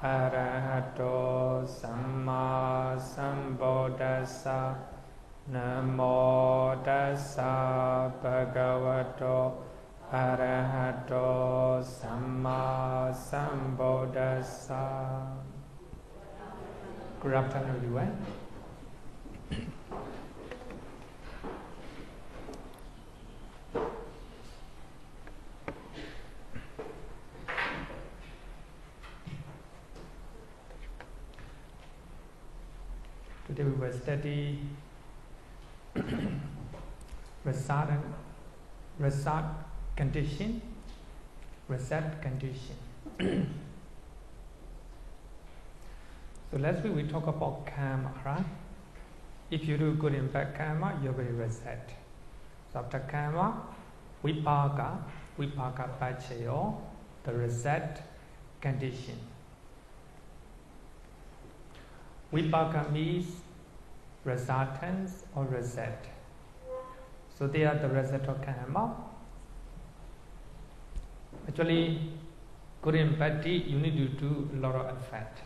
Arahato Samma Sambuddhassa. Namo Tassa Bhagavato Arahato Samma Sambuddhassa. Good afternoon, everyone. Today we will study result condition. So last week we talked about karma, right? If you do good and bad karma, you will reset. So after karma, vipaka paccaya, the reset condition. Vipaka means resultants or reset. So they are the result of karma. Actually, good and bad deed, you need to do a lot of effort.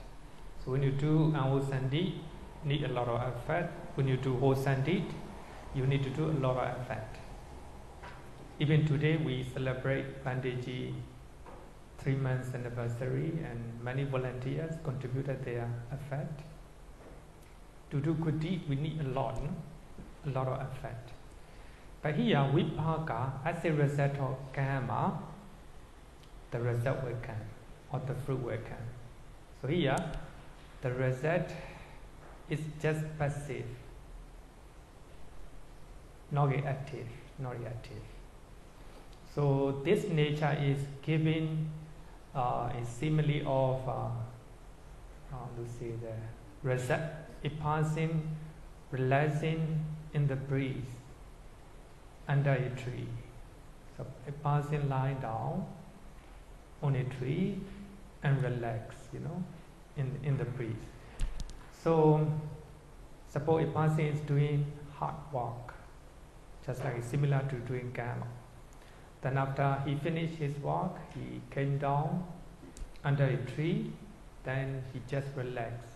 So when you do unwholesome deed, need a lot of effort. When you do wholesome deed, you need to do a lot of effort. Even today, we celebrate Pandiji 3 months anniversary, and many volunteers contributed their effort. To do good deed, we need a lot of effort. But here, vipaka, as a result of karma, the result will come, or the fruit will come. So here, the result is just passive, not reactive. So this nature is giving a simile of the result. A person relaxing in the breeze under a tree. So a person lying down on a tree and relax, in the breeze. So suppose a person is doing hard work, just like similar to doing karma. Then after he finished his work, he came down under a tree, then he just relaxed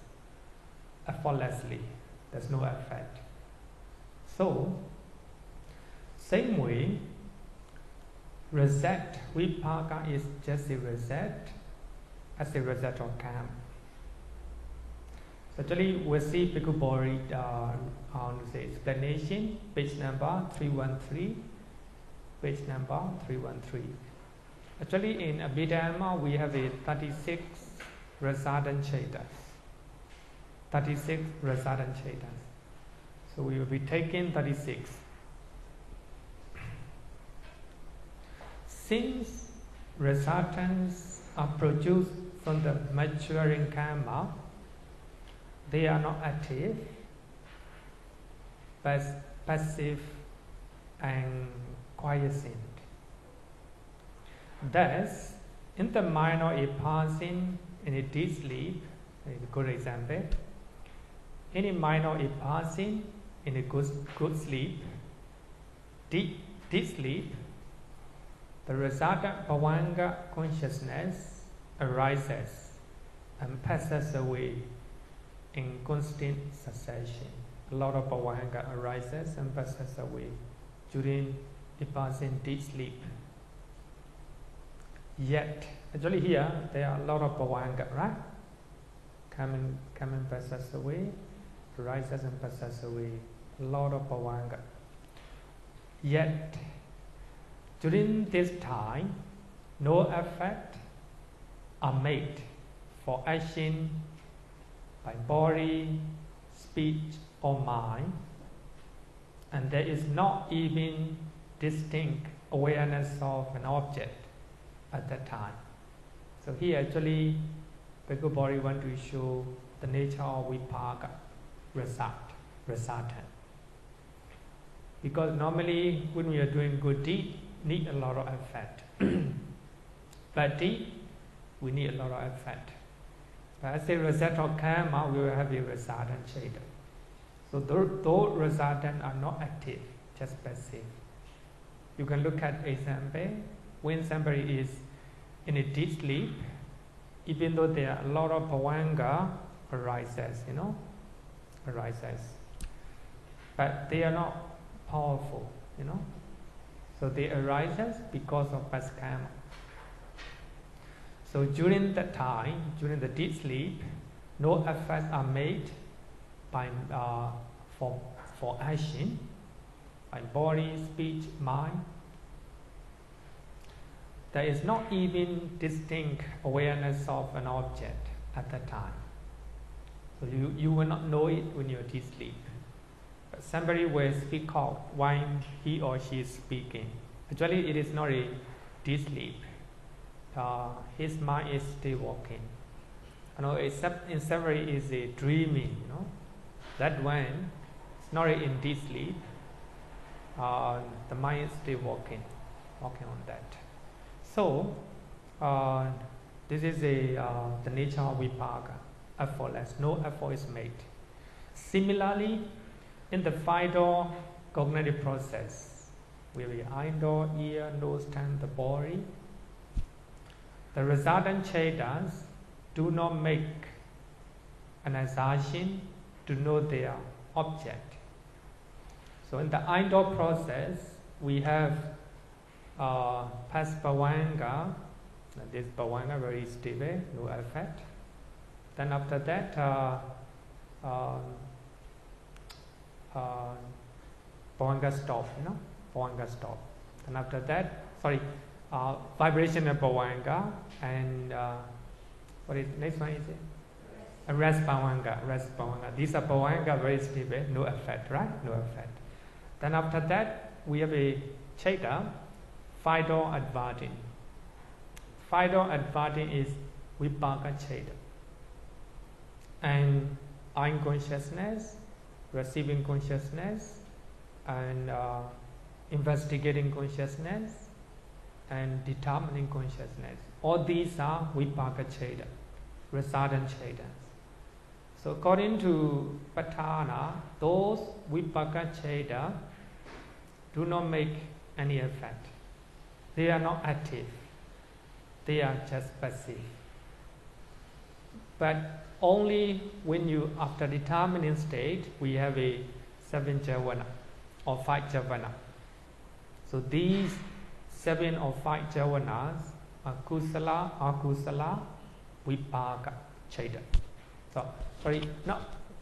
effortlessly. There's no effect. So, same way, reset, vipaka is just a reset as a result of karma. So actually, we'll see Bhikkhu Bodhi explanation, page number 313. Page number 313. Actually, in Abhidhamma, we have a 36 resultant chetas. 36 resultant chetas. So we will be taking 36. Since resultants are produced from the maturing karma, they are not active, but passive and quiescent. Thus, in the mind of a person in a deep sleep, a good example, any mind of a person in a good sleep, deep sleep, the resultant bhavanga consciousness arises and passes away in constant succession. A lot of bhavanga arises and passes away during a person deep sleep. Yet, actually here, there are a lot of bhavanga, right? Come and passes away, rises and passes away. A lot of bhavanga. Yet, during this time, no effort are made for action by body, speech, or mind, and there is not even distinct awareness of an object at that time. So here actually Bhikkhu Bodhi want to show the nature of vipaka, resultant. Because normally when we are doing good deed, need a lot of effort. Bad deed, we need a lot of effort. But as a result of karma, we will have a resultant cheta. So those resultant are not active, just passive. You can look at example. When somebody is in a deep sleep, even though there are a lot of bhavanga arises, but they are not powerful, So they arises because of past karma. So during that time, during the deep sleep, no efforts are made by for action, by body, speech, mind. There is not even distinct awareness of an object at that time. So you will not know it when you're deep sleep. But somebody will speak out while he or she is speaking. Actually, it is not a deep sleep. His mind is still working. Except in summary is a dreaming. That when it's not in deep sleep, the mind is still working on that. So this is the nature of vipaka, effortless. No effort is made. Similarly, in the final cognitive process, where the eye, door, ear, nose, tongue, the body, the resultant chetas do not make an assertion to know their object. So in the eye-door process, we have past bhavanga. This bhavanga very stable, no effect. Then after that, bhavanga stop, bhavanga stop. Then after that, vibration of bhavanga, and what is next one? Is it? Rest bhavanga. These are bhavanga very stable, no effect, right? No effect. Then after that, we have a cheta, fido advardin. Fido advardin is vipaka cheta. And eye consciousness, receiving consciousness, and investigating consciousness, and determining consciousness. All these are vipaka cheta, resultant chetas. So according to Patana, those vipaka cheta do not make any effect. They are not active. They are just passive. But only when you, after determining state, we have a 7 javana or 5 javana. So these 7 or 5 javanas are kusala, akusala, vipaka cheta.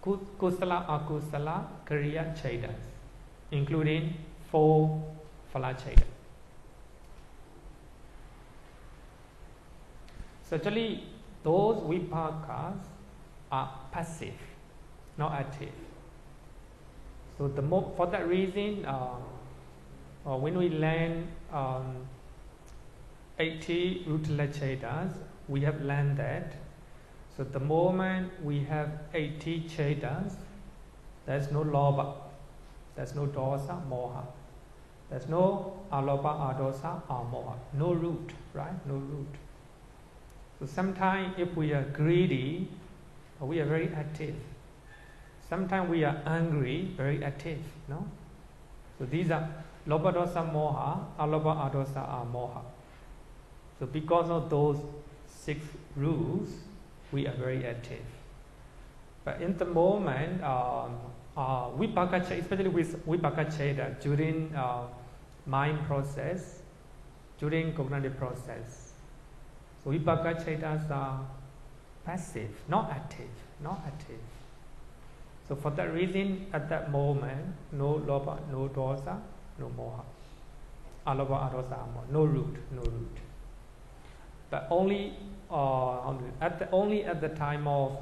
Kusala, akusala, kriya chetas, including 4 phala cheta. So actually, those vipakas are passive, not active. So for that reason, when we learn 80 Rutala chetas, we have learned that. So the moment we have 80 chetas, there's no lobha, there's no dosa, moha. There's no alopa, adosa, or moha. No root, right? No root. So sometimes if we are greedy, we are very active. Sometimes we are angry, very active. So these are lopa, dosa, moha, alopa, adosa, are moha. So because of those 6 rules, we are very active. But in the moment, vipaka cheta, especially with vipaka cheta, during mind process, during cognitive process, so vipaka chetas are passive, not active. So for that reason, at that moment, no lopa, no dosa, no moha. Alopa, adosa, moha. No root. But only at the time of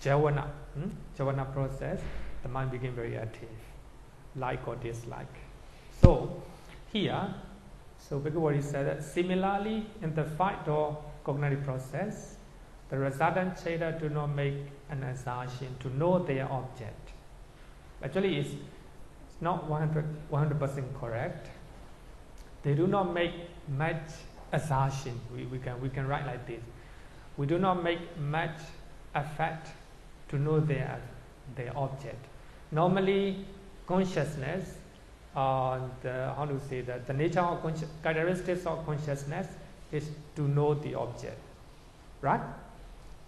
javana process, the mind became very active, like or dislike. So here, Bhagavad said that similarly in the 5-door cognitive process, the resultant cheta do not make an assertion to know their object. Actually, it's not 100% correct. They do not make much assertion. We can write like this. We do not make much effort to know their object. Normally, consciousness how to say that, the nature of characteristics of consciousness is to know the object, right?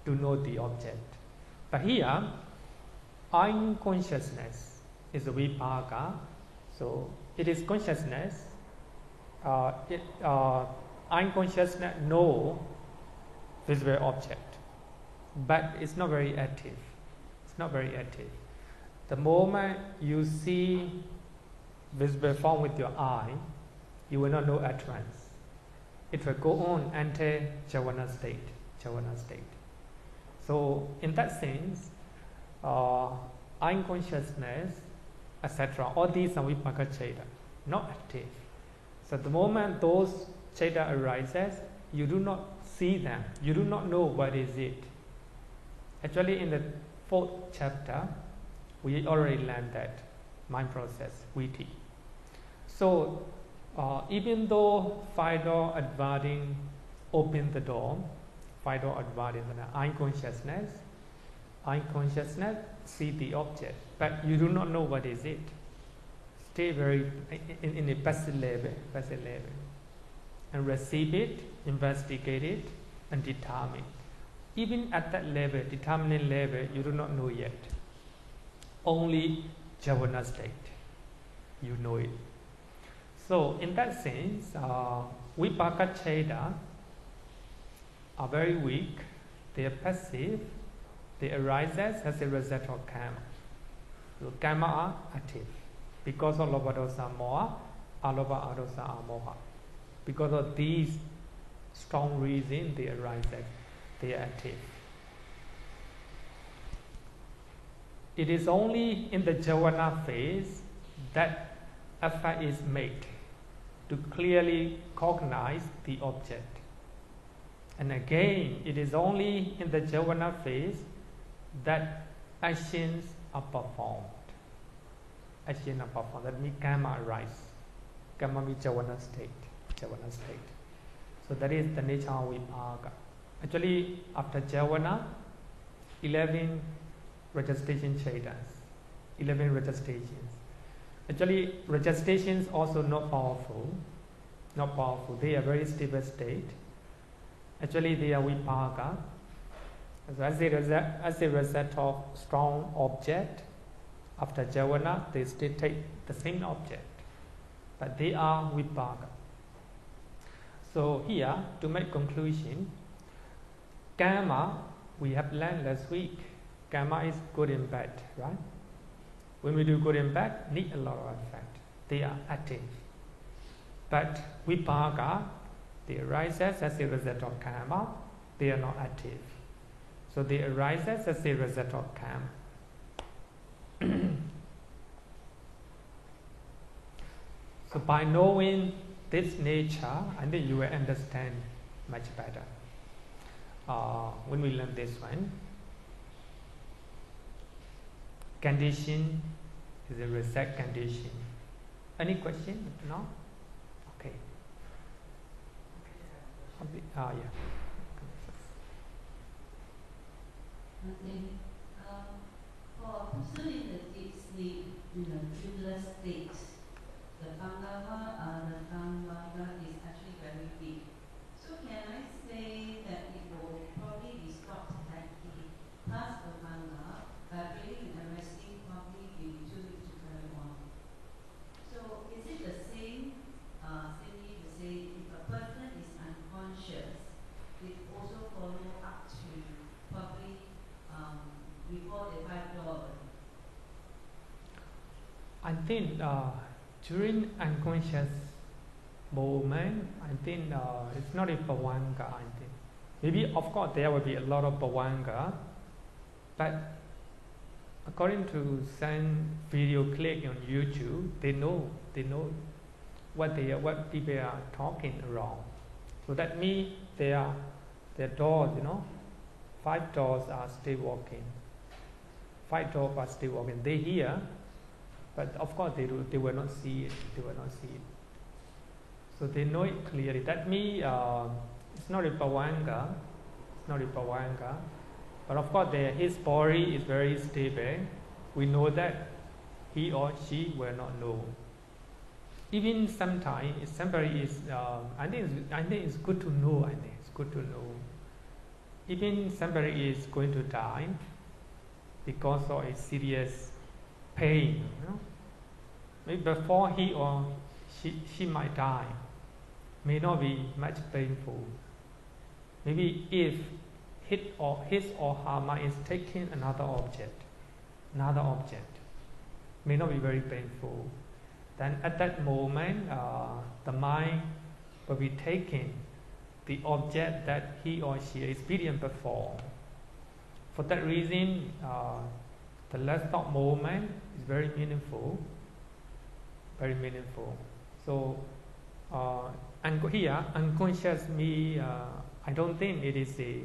To know the object. But here, unconsciousness is a vipaka, so it is consciousness. Unconsciousness know visible object, but it's not very active. It's not very active. The moment you see visible form with your eye, you will not know at once. It will go on until jhana state. Jhana state. So in that sense, unconsciousness, etc., all these are vipaka cheda, not active. So the moment those cheda arises, you do not see them. You do not know what is it. Actually, in the 4th chapter, we already learned that mind process, viti. So even though 5 door adverting open the door, 5 door adverting unconsciousness see the object, but you do not know what is it. Stay very in a passive level, and receive it, investigate it, and determine. Even at that level, determining level, you do not know yet. Only jhana state, you know it. So in that sense, vipaka cheda are very weak. They are passive. They arise as a result of karma. So karma are active. Because of lobha dosa moha, alobha adosa amoha. Because of these strong reasons, they arise as they are active. It is only in the jhana phase that effort is made to clearly cognize the object. And again, it is only in the jhana phase that actions are performed. Actions are performed. That means karma arise. Karma means jhana state. Jhana state. So that is the nature of vipaka. Actually, after jhana, 11 registration chedas. 11 registrations. Actually, registrations also not powerful. Not powerful. They are very stable state. Actually, they are vipaka. So as a result of strong object, after jhana, they still take the same object, but they are vipaka. So here, to make conclusion, karma, we have learned last week, karma is good and bad, right? When we do good and bad, need a lot of effect. They are active. But vipaka, they arise as a result of karma, they are not active. So they arise as a result of karma. So by knowing this nature, I think you will understand much better when we learn this one. Condition is a reset condition. Any question? No? Okay. Yeah. Okay. For a person in the deep sleep, in the dreamless state, the Theravada is actually very big. So can I say that it will probably be stopped at the past of Vanga, but really the resting probably be too big to carry on. So is it the same, simply to say if a person is unconscious, it also follow up to probably before the 5 doors? I think during unconscious moment, I think it's not a bhavanga, I think. Maybe, of course, there will be a lot of bhavanga, but according to some video clip on YouTube, they know what people are talking wrong. So that means their doors, 5 doors are still working. 5 doors are still working. They hear, but of course they will not see it. They will not see it. So they know it clearly. That means it's not a bhavanga. It's not a bhavanga. But of course his body is very stable. We know that he or she will not know. even sometimes somebody is, I think it's good to know. I think it's good to know. Even somebody is going to die because of a serious pain. Maybe before he or she might die, may not be much painful. Maybe if his or her mind is taking another object, may not be very painful. Then at that moment, the mind will be taking the object that he or she experienced before. For that reason, the last thought moment is very meaningful. Very meaningful. So here, unconscious me, I don't think it is a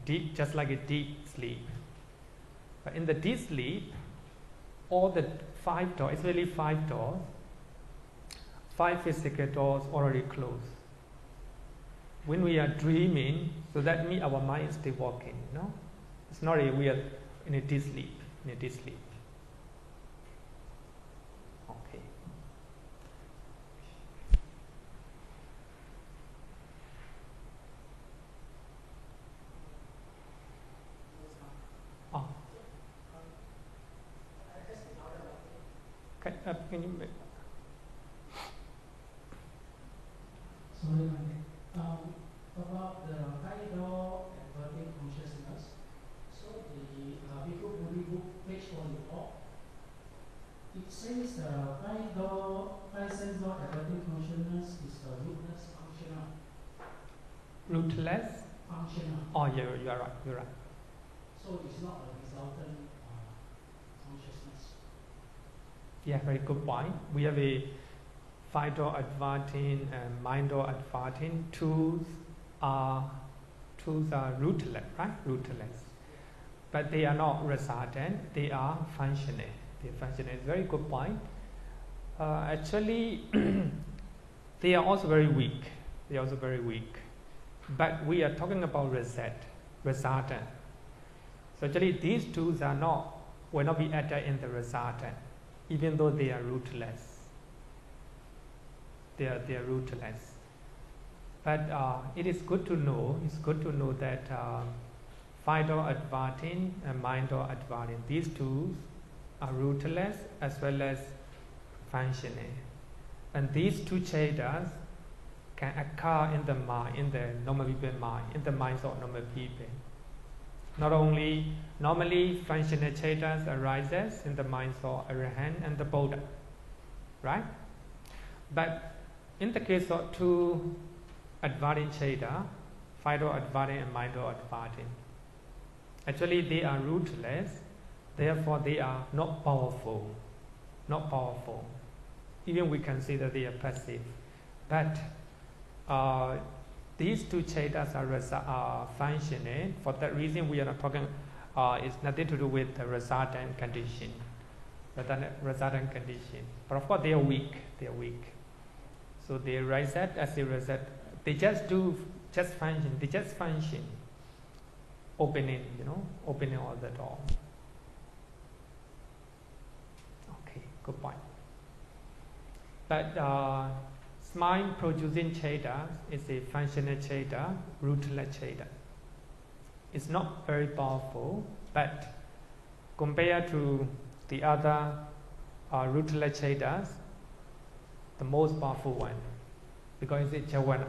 deep, just like a deep sleep. But in the deep sleep, all the 5 doors, it's really 5 doors, 5 physical doors already closed. When we are dreaming, so that means our mind is still working. It's not a weird in a deep sleep. Okay. Can you make? Sorry, about the Kaido and working consciousness. So the Bhikkhu Bodhi book, page 44, it says the Kaido, 5 sense law and working consciousness is the rootless functional. Rootless? Functional. Oh, yeah, you are right. So it's not a resultant consciousness. Yeah, very good point. We have a 5-door adverting and mind-door adverting. Tools are rootless, right? Rootless. But they are not resultant, they are functional. It's a very good point. Actually, they are also very weak. But we are talking about resultant. So actually, these tools will not be added in the resultant, even though they are rootless. They are rootless. But it is good to know. It's good to know that 5-door adverting and mind-door adverting, these tools are rootless as well as functional. And these 2 chadas can occur in the mind, in the normal people mind, in the minds of normal people. Not only normally functional chadas arises in the minds of Arahant and the Buddha, right? But in the case of 2 adverting cheda, 5-door adverting and mind-door adverting, actually they are rootless, therefore they are not powerful. Even we can say that they are passive. But these 2 chetas are functional. For that reason, we are not talking. It's nothing to do with the resultant condition. But of course, they are weak. So they reset as they reset. They just function. They just function. Opening all the door. Okay, good point. But mind producing cheda is a functional cheda, rootless cheda. It's not very powerful, but compared to the other rootless chedas, the most powerful one, because it's javana.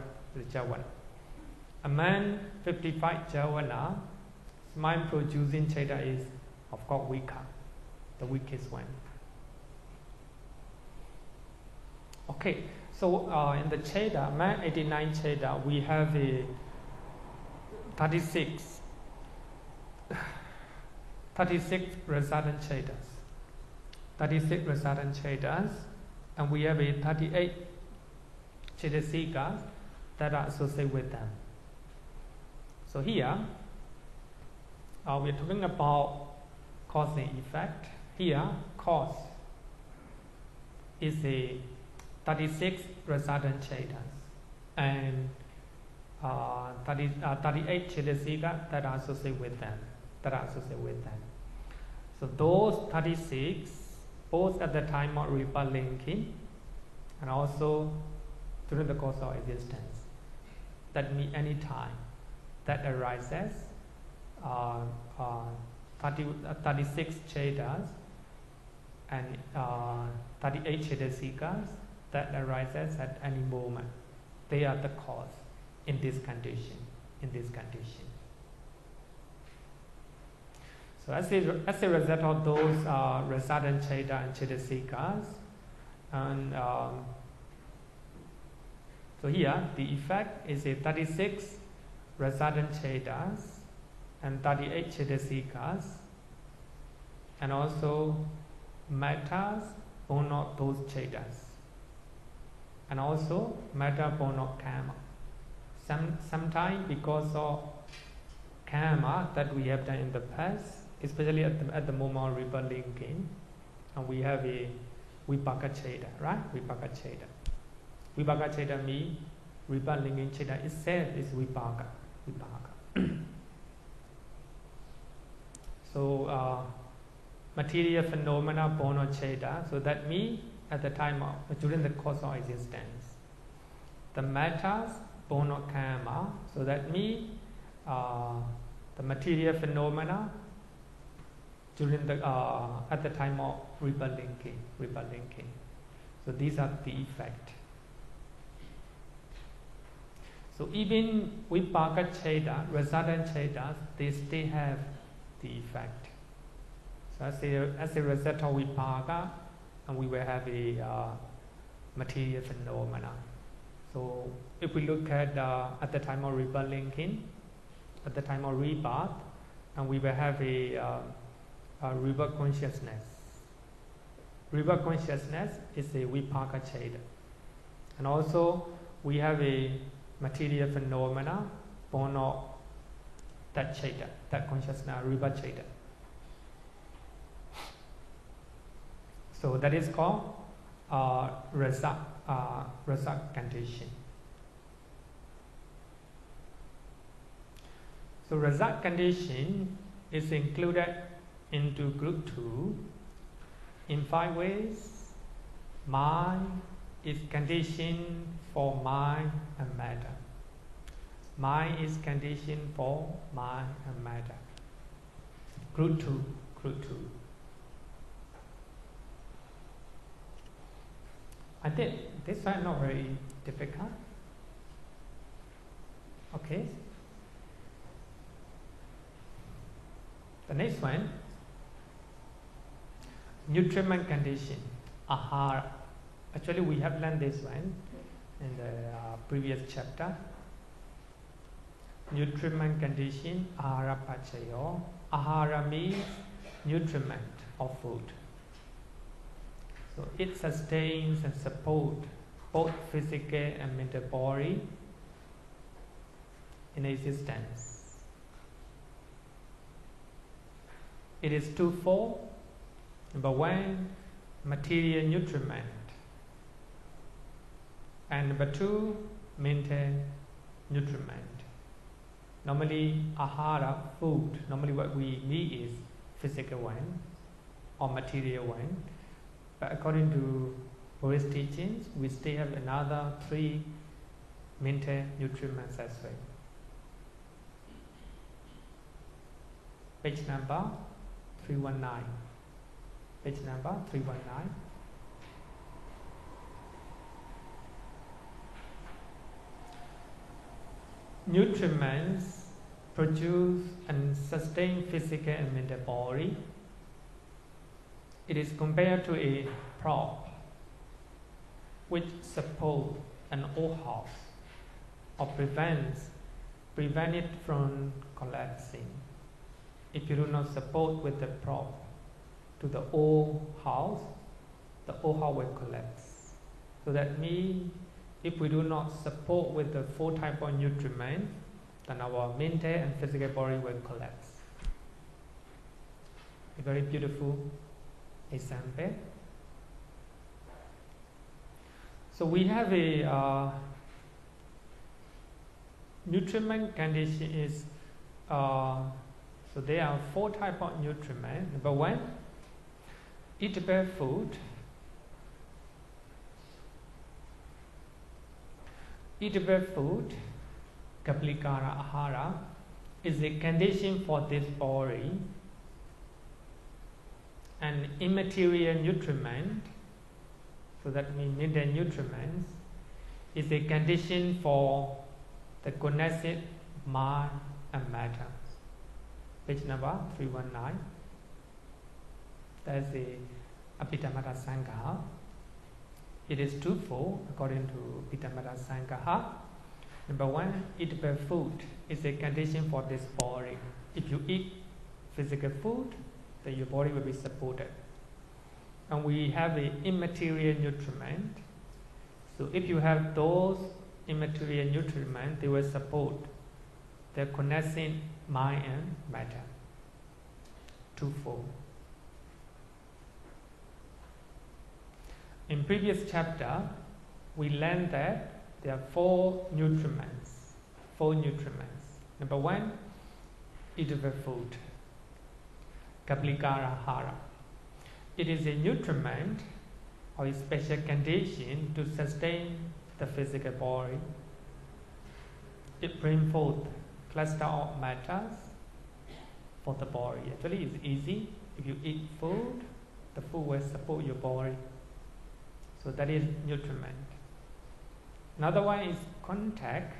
Among 55 javana, mind producing cheda is of course weaker, the weakest one. Okay, so in the cheda, man 89 cheda, we have a 36 resultant chedas. And we have a 38 chetasikas that are associated with them. So here, we are talking about cause and effect. Here, cause is a 36 resultant chetas and 38 chetasikas that are associated with them. So those 36 both at the time of rebirth and also during the course of existence. That means any time that arises, 36 chetas and 38 chetasikas that arises at any moment. They are the cause in this condition. So as a result of those resultant cheta and chetasikas, and so here the effect is a 36 resultant chetas and 38 chetasikas, and also mattas born of those chetas, and also matter born of karma. Sometimes because of karma that we have done in the past, especially at the moment of rebirth linking, and we have a vipaka cheta, right? Vipaka cheta means rebirth linking cheta itself is vipaka. So material phenomena born of cheta. So that means at the time of during the course of existence, the mattas born of karma. So that means the material phenomena during the at the time of rebirth linking. So these are the effect. So even vipaka cheta, resultant chetas, they still have the effect. So as a result of vipaka, and we will have a material phenomena. So if we look at the time of rebirth linking, at the time of rebirth, and we will have a rebirth consciousness. Rebirth consciousness is a vipaka cheta, and also we have a material phenomena born of that cheta, that consciousness, rebirth cheta. So that is called rasa condition. So rasa condition is included into group 2 in 5 ways. Mind is conditioned for mind and matter. Mind is conditioned for mind and matter. Group 2. I think this one not very difficult. Okay. The next one, nutriment condition, ahara. Actually, we have learned this one in the previous chapter. Nutriment condition, ahara paccaya. Ahara means nutriment or food. So it sustains and supports both physical and mental body in existence. It is twofold. Number one, material nutriment, and number two, mental nutriment. Normally, ahara, food, normally what we mean is physical one or material one. But according to Buddhist teachings, we still have another 3 mental nutriments as well. Page number 319. Page number 319. Nutriments produce and sustain physical and mental body. It is compared to a prop which supports an old house or prevent it from collapsing. If you do not support with the prop to the old house will collapse. So that means if we do not support with the 4 type of nutriment, then our mental and physical body will collapse. A very beautiful example. So we have a nutriment condition is so there are 4 type of nutriment. Number 1, eatable food. Eatable food, kaplikara ahara, is a condition for this body. And immaterial nutriment, so that means mineral nutriments, is a condition for the connected mind and matter. Page number 319. That's the Abhidhamma Sangaha. It is twofold according to Abhidhamma Sangaha. Number one, eatable food is a condition for this body. If you eat physical food, then your body will be supported. And we have the immaterial nutriment. So if you have those immaterial nutriment, they will support the connecting mind and matter. Twofold. In previous chapter, we learned that there are four nutriments. Number one, eatable food. Kaplikara hara. It is a nutriment or a special condition to sustain the physical body. It brings forth cluster of matters for the body. Actually, it's easy. If you eat food, the food will support your body. So that is nutriment. Another one is contact.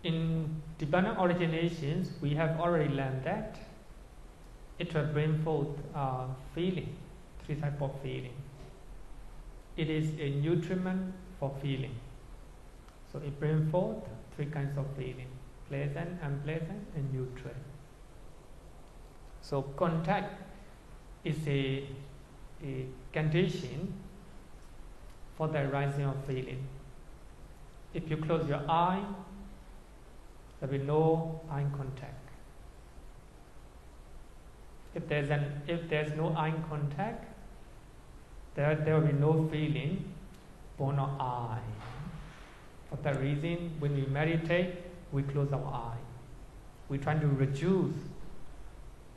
In Tibetan originations, we have already learned that it will bring forth feeling, three types of feeling. It is a nutriment for feeling. So it brings forth three kinds of feeling: pleasant, unpleasant, and neutral. So contact is a condition for the arising of feeling. If you close your eye, there will be no eye contact. If there's no eye contact, there will be no feeling born of eye. For that reason, when we meditate, we close our eye. We try to reduce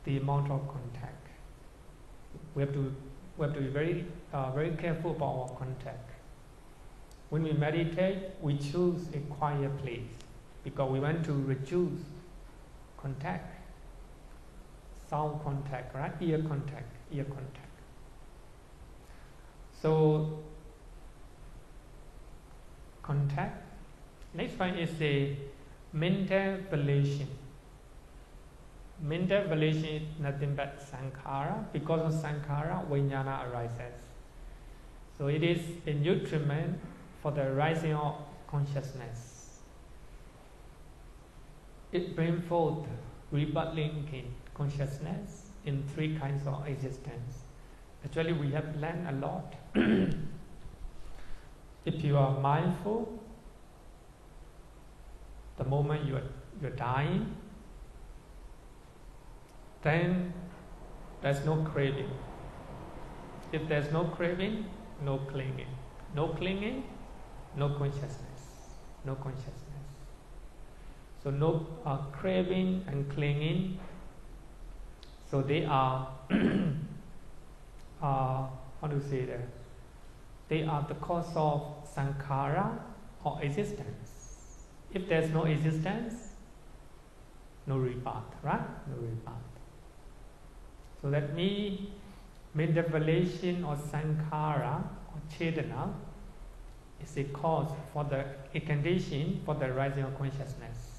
the amount of contact. We have to be very careful about our contact. When we meditate, we choose a quiet place because we want to reduce contact, sound contact, right? Ear contact. So contact. Next one is a mental volition. Mental volition is nothing but sankhara. Because of sankhara, vijnana arises. So it is a nutriment for the rising of consciousness. It brings forth rebirth linking consciousness in three kinds of existence. Actually, we have learned a lot. If you are mindful, the moment you're dying, then there's no craving. If there's no craving, no clinging. No clinging, no consciousness. So no craving and clinging. So they are, how do you say that? They are the cause of sankhara or existence. If there's no existence, no rebirth, right? No rebirth. So that means mental volition or sankhara or chetana is a cause for a condition for the rising of consciousness.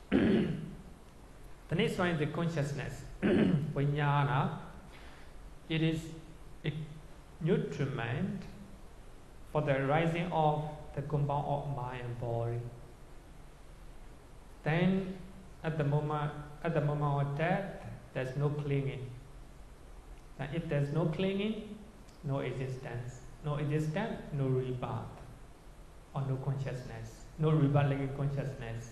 The next one is the consciousness. Vijnana. It is a nutriment for the rising of the compound of mind and body. Then at the moment of death, there's no clinging. And if there's no clinging, no existence. No existence, no rebirth or no consciousness. No rebirth linking consciousness.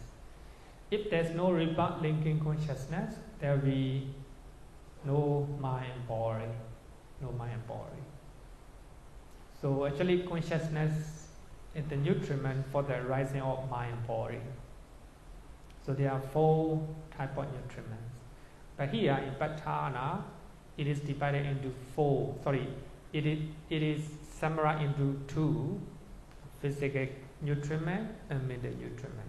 If there's no rebirth linking consciousness, there will be no mind and body. So actually consciousness is the nutriment for the rising of mind and body. So there are 4 type of nutriments. But here in Vipassana, it is divided into 4. Sorry, it is summarized into 2: physical nutriment and mental nutriment.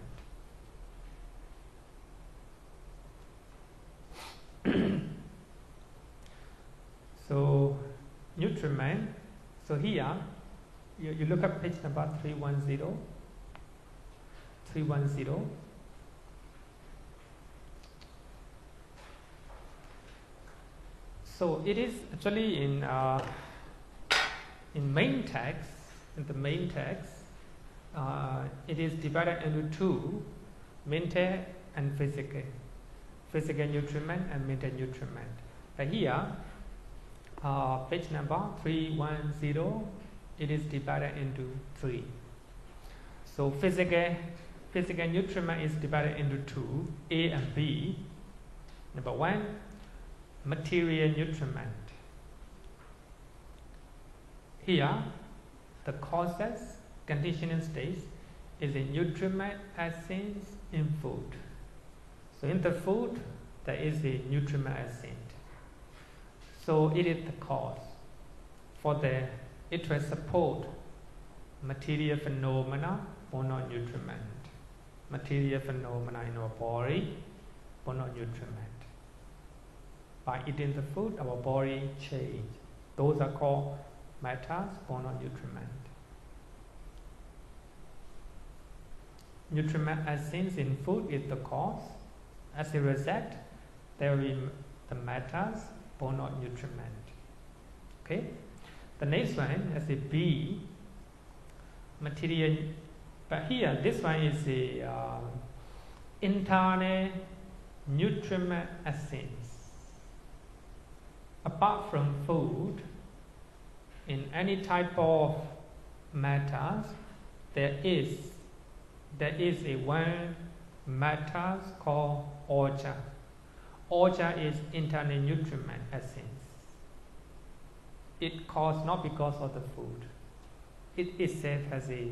So nutriment. So here you look at page number 310. 310. So it is actually in main text. In the main text, it is divided into 2: mental and physical. Physical nutriment and mental nutriment. But here, page number 310, it is divided into 3. So physical nutriment is divided into 2: A and B. Number 1, material nutriment. Here, the causes, conditioning states, is a nutriment essence in food. So in the food, there is a nutriment essence. So it is the cause for it will support material phenomena for non-nutriment. Material phenomena in our body for non-nutriment. By eating the food, our body change. Those are called matters for non-nutriment. Nutriment essence in food is the cause. As a result, there is the matters for non-nutriment. Okay? The next one is a B, material. But here, this one is a internal nutriment essence. Apart from food, in any type of matters, there is a one matters called orja. Orja is internal nutriment essence. It caused not because of the food. It itself has a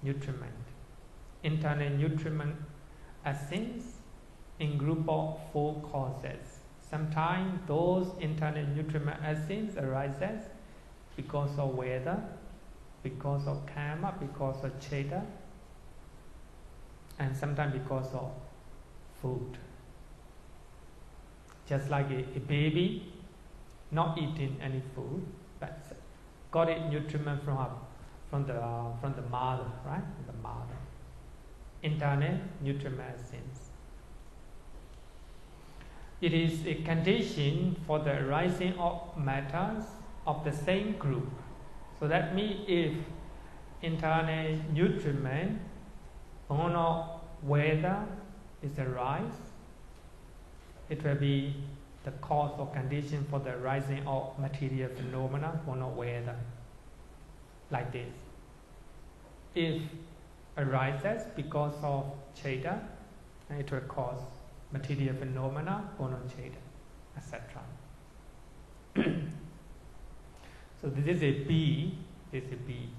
nutriment. Internal nutriment essence in group of 4 causes. Sometimes those internal nutriment essence arises because of weather, because of karma, because of cheta, and sometimes because of food. Just like a baby not eating any food, but got its nutriment from the mother, right? The mother. Internal nutriment essence. It is a condition for the arising of matters of the same group. So that means if internal nutriment or not weather is arise, it will be the cause or condition for the arising of material phenomena or not weather. Like this. If arises because of cheta, it will cause material phenomena or not cheta, etc. So this is a B. This is a B.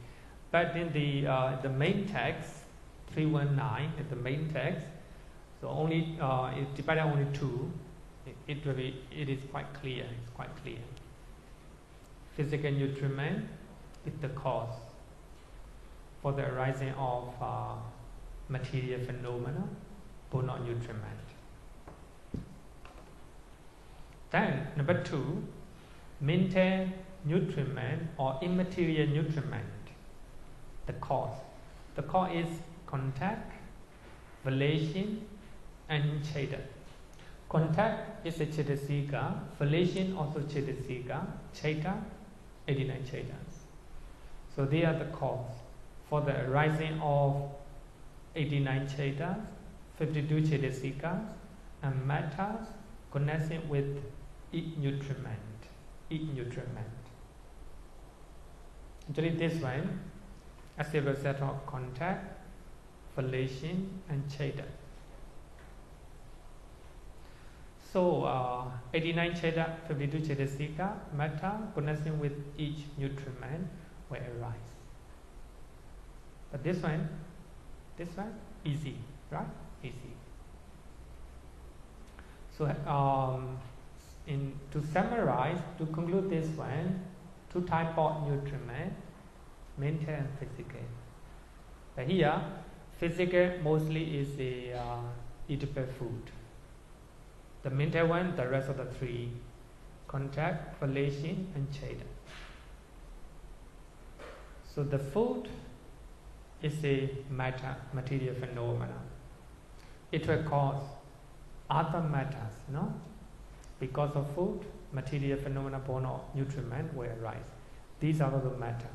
But in the main text, 319 is the main text. So only it's divided only 2. It is quite clear. It's quite clear. Physical nutriment is the cause for the arising of material phenomena, but not nutriment. Then number 2, mental nutriment or immaterial nutriment. The cause. The cause is contact, volition, and cheta. Contact is a cetasika, volition also cetasika, cheta, 89 chetas. So they are the cause for the arising of 89 chetas, 52 cetasikas, and matters connecting with each nutriment. Actually this one, as a result of contact, volition, and cheta. So 89 cheta, 52 cetasika, matter connecting with each nutriment will arise. But this one, easy, right? Easy. So, to summarize, to conclude this one, two types of nutriment, mental and physical. But here, physical mostly is the eatable food. The mental one, the rest of the three, contact, volition, and cheta. So the food is a material phenomena. It will cause other matters, no? Because of food, material phenomena born of nutriment will arise. These are the matter.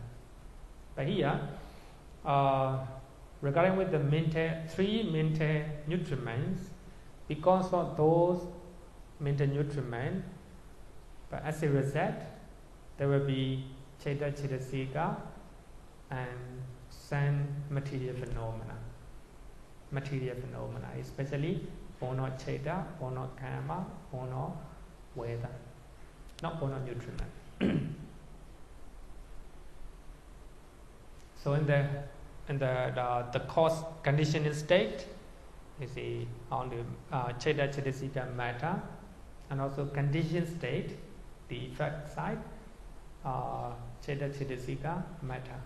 But here, regarding with the three mental nutriments, because of those mental nutriments, but as a result, there will be cheta, cetasika, and sun material phenomena. Material phenomena, especially born of cheta, born of karma, born of weather, not born of nutriment. So in the cause conditioning state, you see on the cheta, cetasika matter, and also conditioned state, the effect side, cheta, cetasika matter.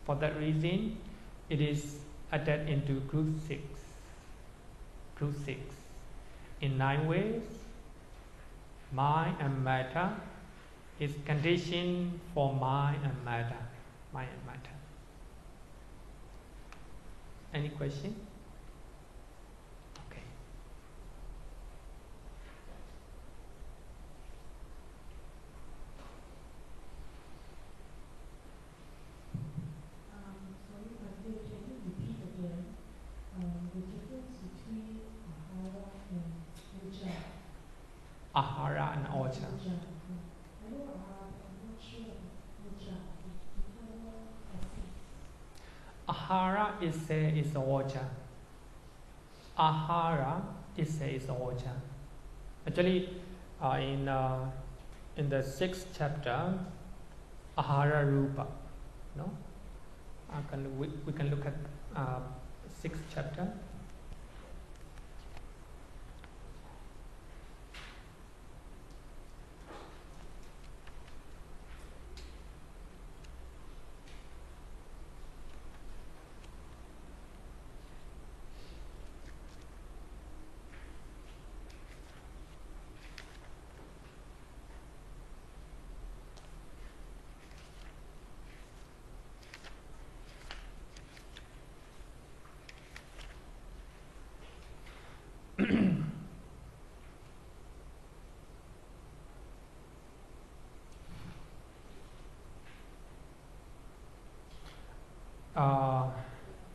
For that reason, it is added into group 6. Group 6. In 9 ways, mind and matter is conditioned for mind and matter. Mind and matter. Any question? Okay. Sorry, can you repeat again the difference between ahara and oja? Ahara and oja. I know ahara, but I'm not sure about oja. Ahara is oja. Ahara is oja. Actually, in the 6th chapter, ahara rupa, no? We can look at 6th chapter.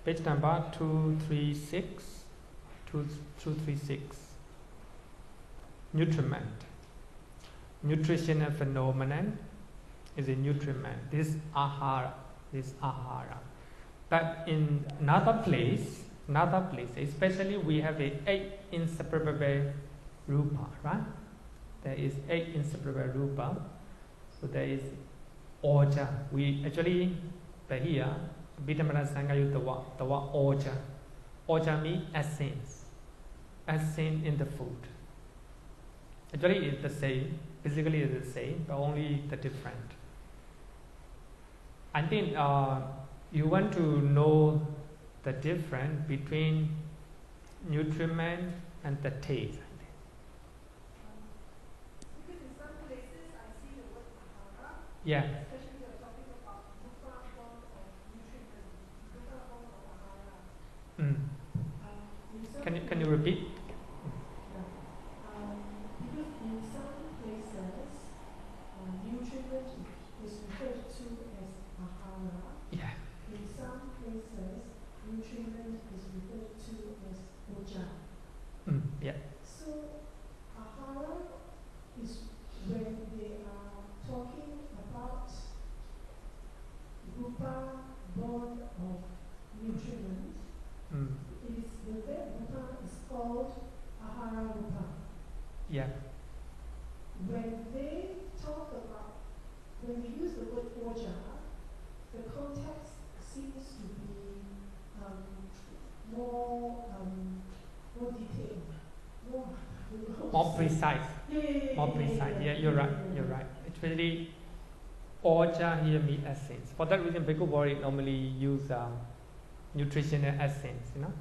Page number 236. 236. Nutriment. Nutritional phenomenon is a nutriment. This ahara. But in another place, especially we have a 8 inseparable rupa, right? There is 8 inseparable rupa. So there is oja. We actually, but here, Abhidhamma Sangha use the word oja. Oja means essence. Essence in the food. Actually it's the same. Physically it's the same, but only the different. I think you want to know the difference between nutriment and the taste. Because in some places I see the word ahara, Yeah. especially you're talking about rupa form of nutriment, rupa form of ahara. Can you repeat? Because in some places, nutriment is referred to as ahara. Yeah. In some places, nutriment is referred to as oja. Yeah. So, ahara is when they are talking about rupa born of nutriment. It is the word rupa is called ahara rupa. Yeah. When they talk about, when we use the word oja, the context seems to be more detailed, more more precise. More precise. Yeah, you're right. You're right. It's really oja here means essence. For that reason, Bhikkhu Bori normally use nutritional essence. You know,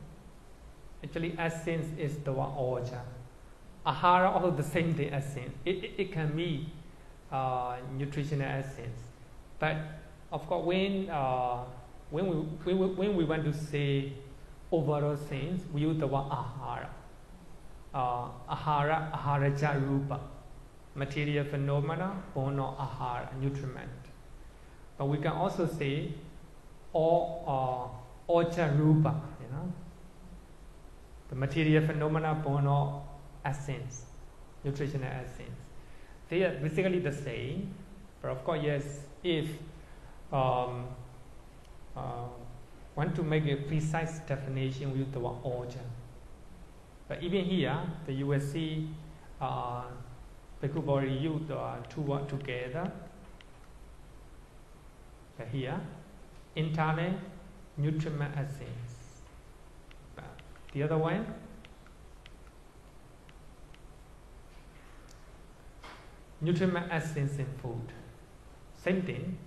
actually, essence is the one oja. Ahara also the same thing. Essence. It can be nutritional essence, but of course when we want to say overall things, we use the word ahara. Aharaja rupa, material phenomena, born of ahara, nutriment. But we can also say oja rupa, you know, the material phenomena born of essence, nutritional essence. They are basically the same, but of course, yes, if want to make a precise definition, we use the word oja. But even here, you will see Bhikkhu Bori use the two words together. But here, entirely nutriment essence. But the other one, nutriment essence in food. Same thing,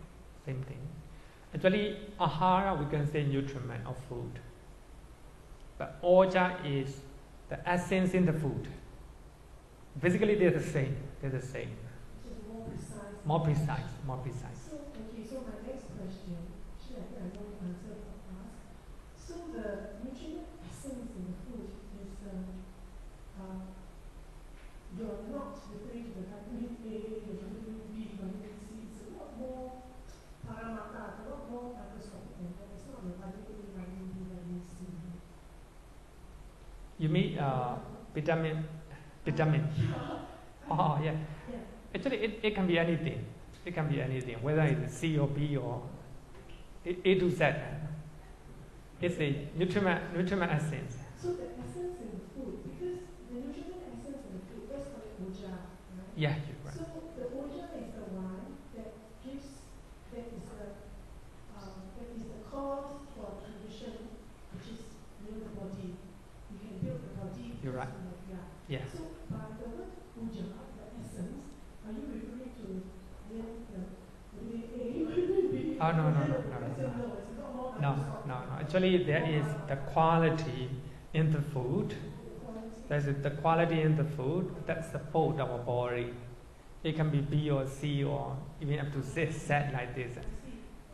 same thing. Actually, ahara we can say nutriment of food. But oja is the essence in the food. Basically, they're the same. They're the same. Just more precise. More precise. More precise. So, okay, so my next question, actually I think I know the answer for us. So the nutrient essence in the food is you're not referring to the vitamin A, the vitamin B, vitamin C. It's a lot more paramata, a lot more microscopic than that. It's not the vitamin A, vitamin B, vitamin C. You mean vitamin? Vitamin. Oh, yeah. Actually, it can be anything. It can be anything, whether it's C or B or A to Z. It's a nutriment essence. So the essence in the food, because the nutriment essence in the food, let's call it oja, right? Yeah, you're right. So the oja is the one that gives, that is the cause for condition, which is near the body. You can build the body. You're right. Yeah. So by the word oja, the essence, are you referring to the Oh, no. Actually, there is the quality in the food. There's the quality in the food that supports our body. It can be B or C or even up to Z like this.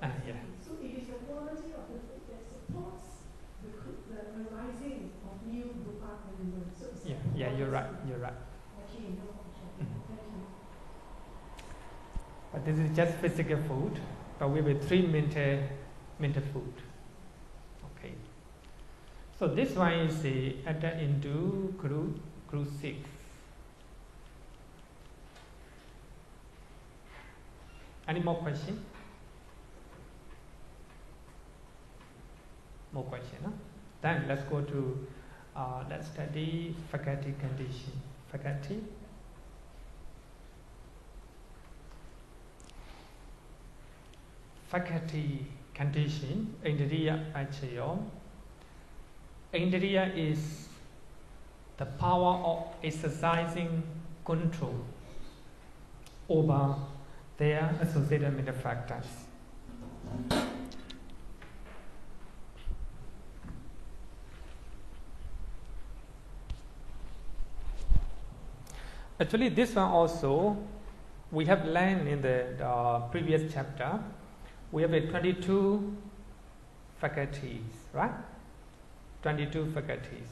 Yeah. So it is the quality of the food that supports the rising of new rupa elements. So Yeah, you're right. You're right. Okay, no, thank you. But this is just physical food, but we have three mental food. Okay. So this one is added into group 6. Any more question? More question, huh? Then let's go to let's study faculty condition. Faculty. Faculty condition, Indriya Paccaya. Indriya is the power of exercising control over their associated mental factors. Actually, this one also we have learned in the previous chapter. We have 22 faculties, right? 22 faculties.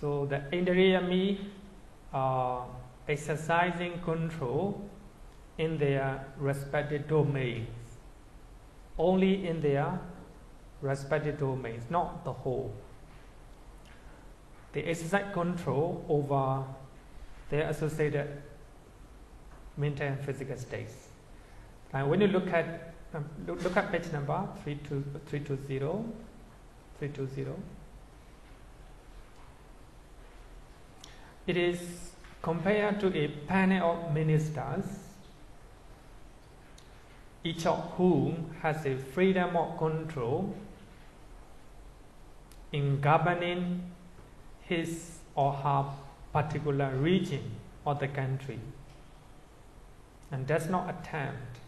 So the Indriya means exercising control in their respective domains. Only in their respective domains, not the whole. They exercise control over their associated mental and physical states. And when you look at page number 320, it is compared to a panel of ministers, each of whom has a freedom of control in governing his or her particular region or the country, and does not attempt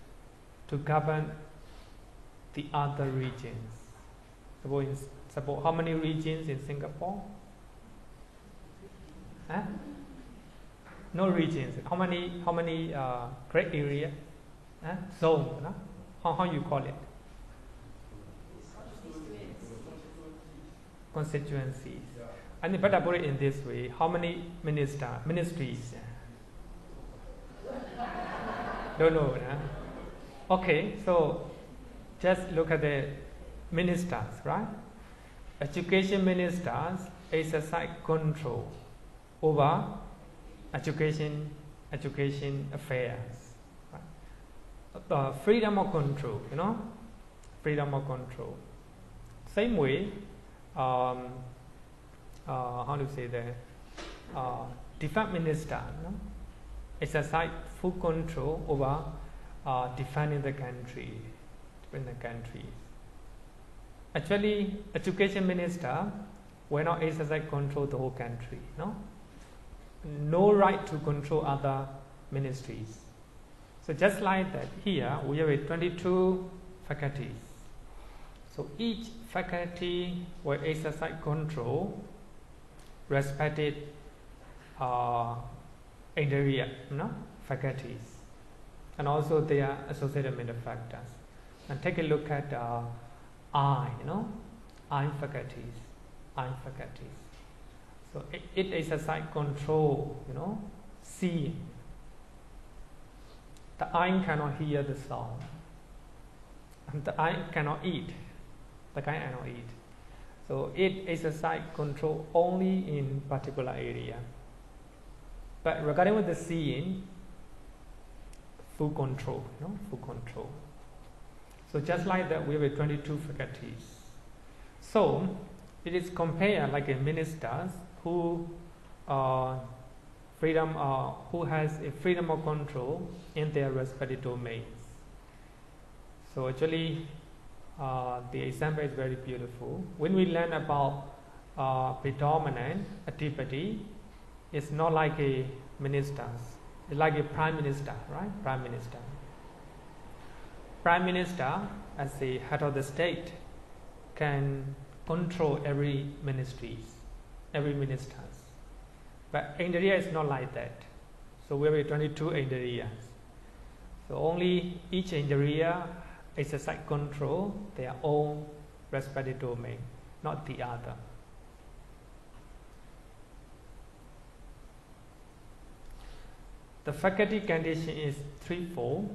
to govern the other regions. Suppose how many regions in Singapore? Huh? No regions. How many great area? Huh? Zone, no? How you call it? Constituencies. I think better put it in this way. How many ministries? Don't know, no? Okay, so just look at the ministers, right? Education ministers exercise control over education affairs. Right? Freedom of control, you know? Freedom of control. Same way, how to say that? Defense minister, no? Exercise full control over defending the country, Actually, education minister will not exercise control the whole country, no? No right to control other ministries. So just like that, here we have 22 faculties. So each faculty will exercise control, respected area, no? Faculties, and also their associated benefactors. And take a look at I, you know, I faculties. So it exercise control, you know, seeing. The eye cannot hear the sound, and the eye cannot eat. The eye cannot eat. So it exercise control only in particular area. But regarding with the seeing, full control, you know, full control. So just like that, we have 22 faculties. So it is compared like a ministers who who has a freedom of control in their respective domains. So actually, the example is very beautiful. When we learn about predominant activity, it's not like a ministers. It's like a prime minister, right? Prime minister. Prime minister, as the head of the state, can control every ministries, every ministers. But India is not like that. So we have 22 areas. So only each area exercise control their own respective domain, not the other. The faculty condition is threefold.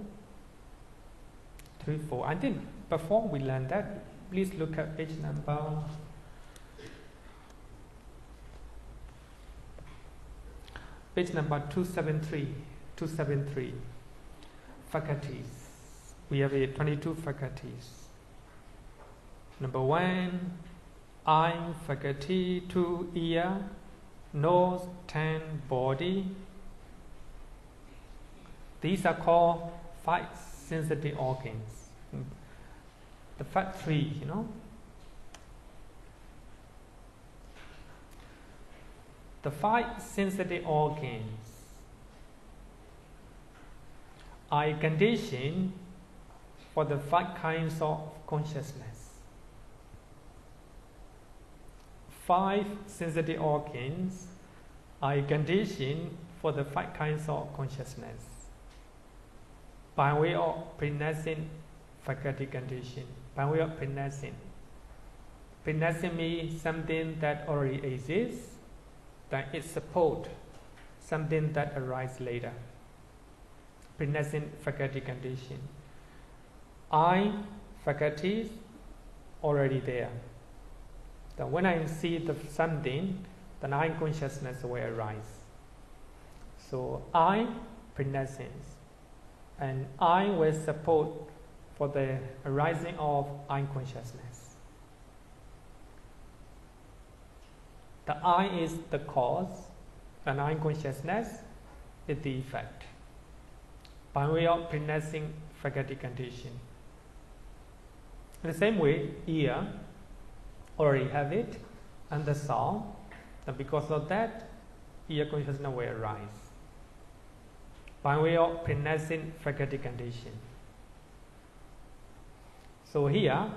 I think before we learn that, please look at page number 273. Faculties. We have 22 faculties. Number 1, eye faculty. 2, ear. Nose, tongue, body. These are called 5 sensitive organs. The first 3, you know. The 5 sensitive organs are conditioned for the 5 kinds of consciousness. 5 sensitive organs are conditioned for the 5 kinds of consciousness by way of prenascent faculty condition. By way of prenascent. Prenascent means something that already exists, that it supports something that arises later. Prenascent faculty condition. I faculties already there. That when I see something, then I consciousness will arise. So I prenascence, and I will support for the arising of I consciousness. The I is the cause, and I consciousness is the effect. By way of prenascent faculty condition. In the same way, ear already have it, and the sound. And because of that, here consciousness will arise by way of prenascent faculty condition. So here,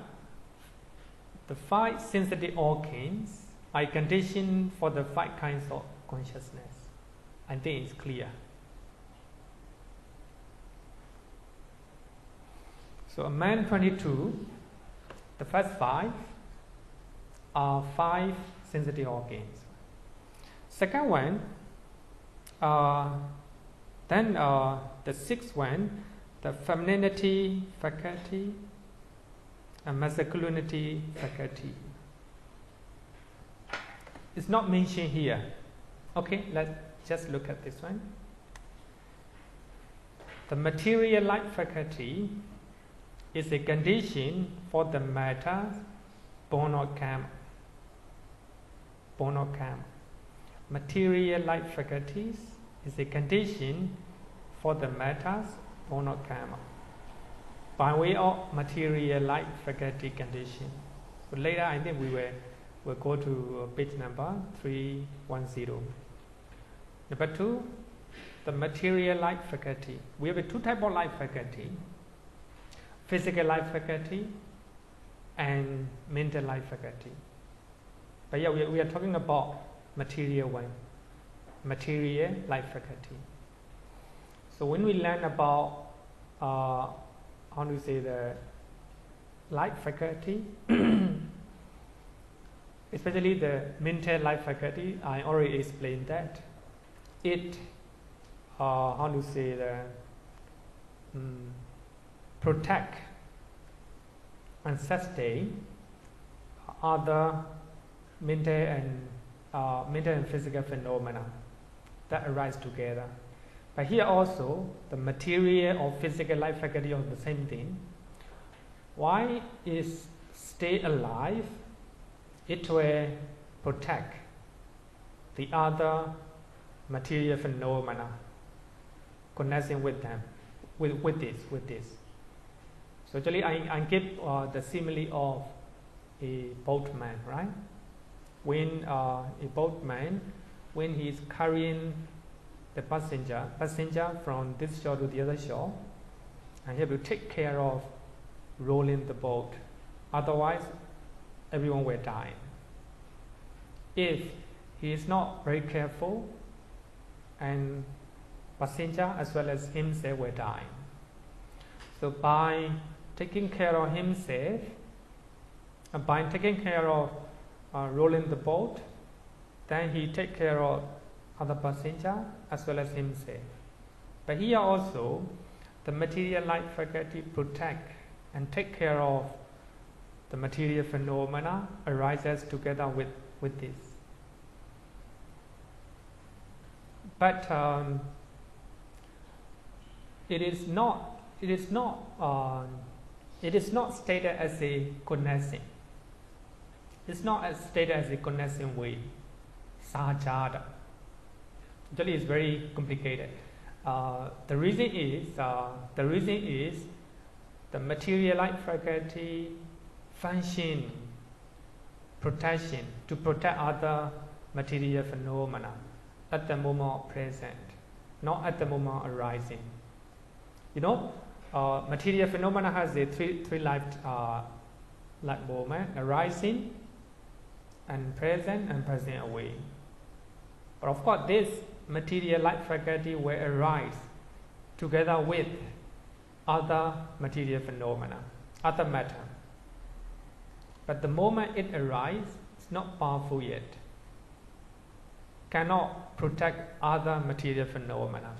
the 5 sensitive organs are conditioned for the 5 kinds of consciousness. I think it's clear. So a man 22, the first 5 are 5 sensitive organs. Second one, then the 6th one, the femininity faculty and masculinity faculty. It's not mentioned here. Okay, let's just look at this one. The material light faculty is a condition for the matter born or karma. Born or karma. Material light faculties is a condition for the matters born or karma. By way of material light faculty condition. But later I think we'll go to page number 310. Number 2, the material light faculty. We have 2 types of light faculty. Physical light faculty and mental light faculty. But yeah, we are talking about material one. Material light faculty. So when we learn about how do you say the light faculty, especially the mental light faculty, I already explained that. It, how do you say the protect and sustain other mental and physical phenomena that arise together. But here also, the material or physical life faculty are the same thing. Why is stay alive? It will protect the other material phenomena connecting with them, with this. So actually, I give the simile of a boatman, right? When a boatman, when he is carrying the passenger from this shore to the other shore, and he have to take care of rolling the boat. Otherwise, everyone will die. If he is not very careful, and passenger as well as himself will die. So by taking care of himself, and by taking care of rolling the boat, then he take care of other passenger as well as himself. But here also, the material light faculty protect and take care of the material phenomena arises together with this. But it is not stated as a connection. It's not stated as a connection way. Sahajada. Actually, it's very complicated. The reason is the material light faculty function protection to protect other material phenomena at the moment of present, not at the moment of arising. You know, material phenomena has a three life moment: arising, and present away. But of course, this material light faculty will arise together with other material phenomena, other matter. But the moment it arises, it's not powerful yet. Cannot protect other material phenomena.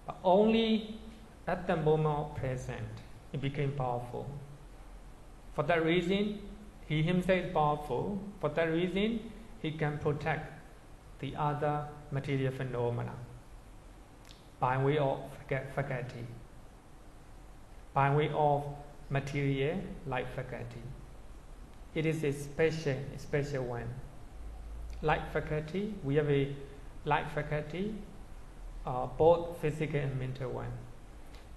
But only at the moment of present, it became powerful. For that reason, he himself is powerful. For that reason, he can protect the other material phenomena by way of faculty, by way of material light faculty. It is a special one. Light faculty, we have a light faculty, both physical and mental one.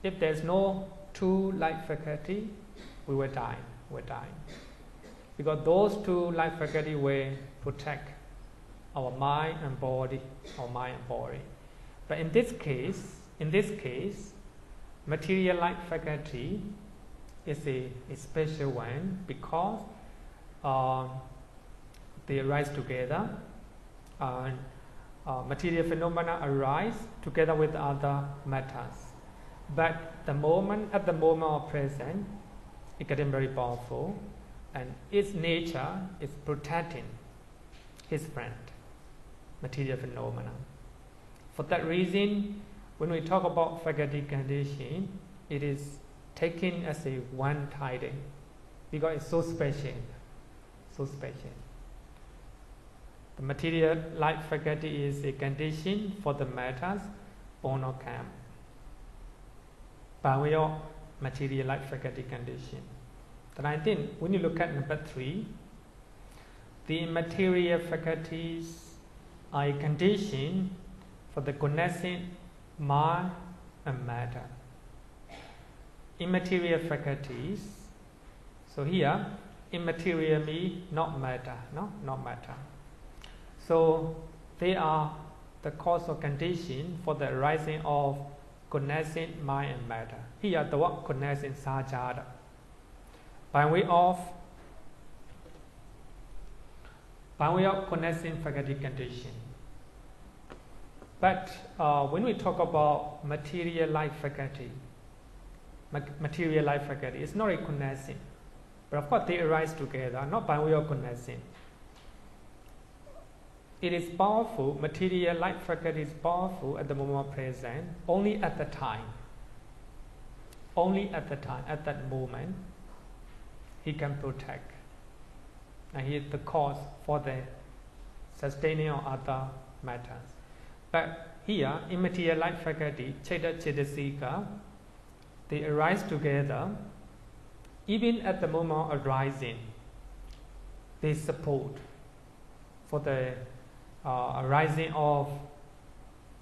If there's no two light faculty, we will die. Because those two light faculty will protect our mind and body, But in this case, material light faculty is a special one because they arise together, and material phenomena arise together with other matters. But at the moment of present, it getting very powerful, and its nature is protecting his friend, material phenomena. For that reason, when we talk about faculty condition, it is taken as a one-tided because it's so special. The material light faculty is a condition for the matters born or come by way of material light faculty condition. Then I think when you look at number 3, the material faculties are a condition for the connecting mind and matter. Immaterial faculties, so here immaterial means not matter, not matter. So they are the cause or condition for the arising of connecting mind and matter. Here the word connecting sajada. By way of connecting faculty condition. But when we talk about material life faculty, it's not a connecting. But of course they arise together, not by way of connecting. It is powerful, material life faculty is powerful at the moment present, only at the time. At that moment, he can protect. And he is the cause for the sustaining of other matters. But here, immaterial life faculty, Cetasika, they arise together. Even at the moment of arising, they support for the arising of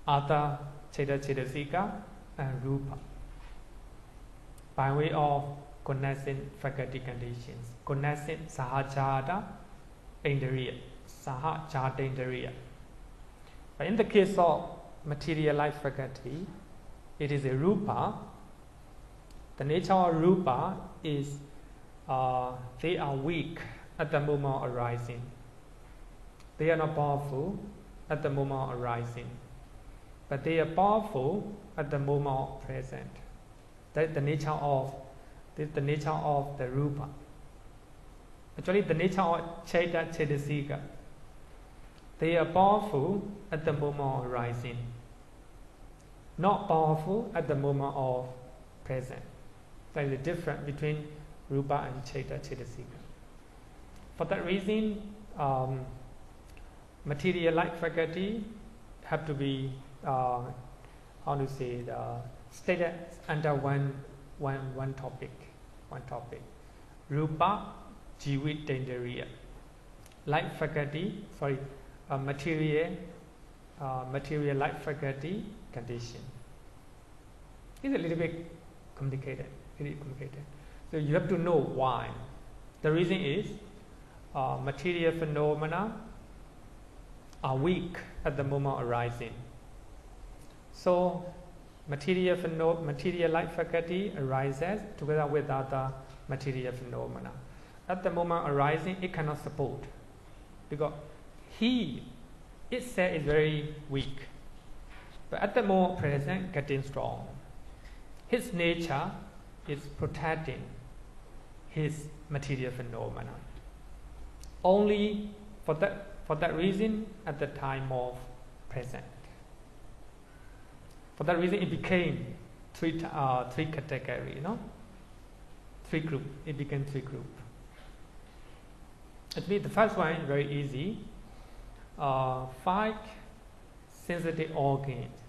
other Cetasika and Rupa by way of connecting faculty conditions, connecting Sahajada Indriya, Sahajada Indriya. But in the case of material life faculty, it is a Rupa. The nature of Rupa is they are weak at the moment of arising. They are not powerful at the moment of arising, but they are powerful at the moment of present. That's the nature of the Rupa. Actually, the nature of Cetasika. They are powerful at the moment of arising, not powerful at the moment of present. There is a difference between Rupa and Cetasika. For that reason, material light faculty have to be stated under one topic. Rupa Jivit Dendariya. Light faculty, material light faculty condition. It's a little bit complicated. So you have to know why. The reason is material phenomena are weak at the moment arising. So material light faculty arises together with other material phenomena. At the moment arising, it cannot support because itself is very weak. But at the moment present, getting strong. His nature is protecting his material phenomena. Only for that reason, at the time of present. For that reason, it became three categories, three group. It became three group. Actually, the first one is very easy. 5 sensitive organs,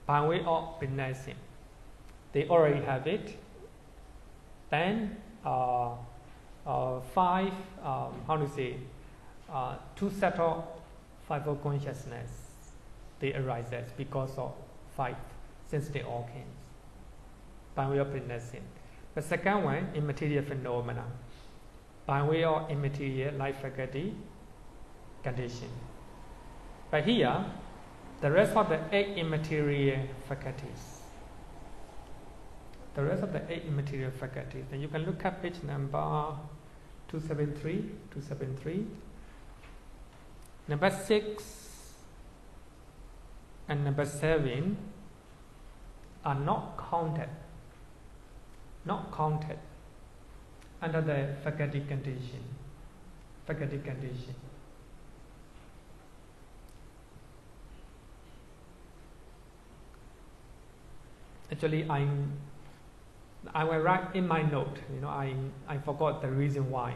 by way of witnessing. They already have it. Then 5 2 set of 5 of consciousness. They arise because of 5 sensitive organs by way of witnessing. The second one, immaterial phenomena, by way of immaterial life faculty, condition. But here, the rest of the 8 immaterial faculties. The rest of the 8 immaterial faculties. And you can look at page number 273. Number 6 and number 7 are not counted under the faculty condition. Actually, I will write in my note. I forgot the reason why.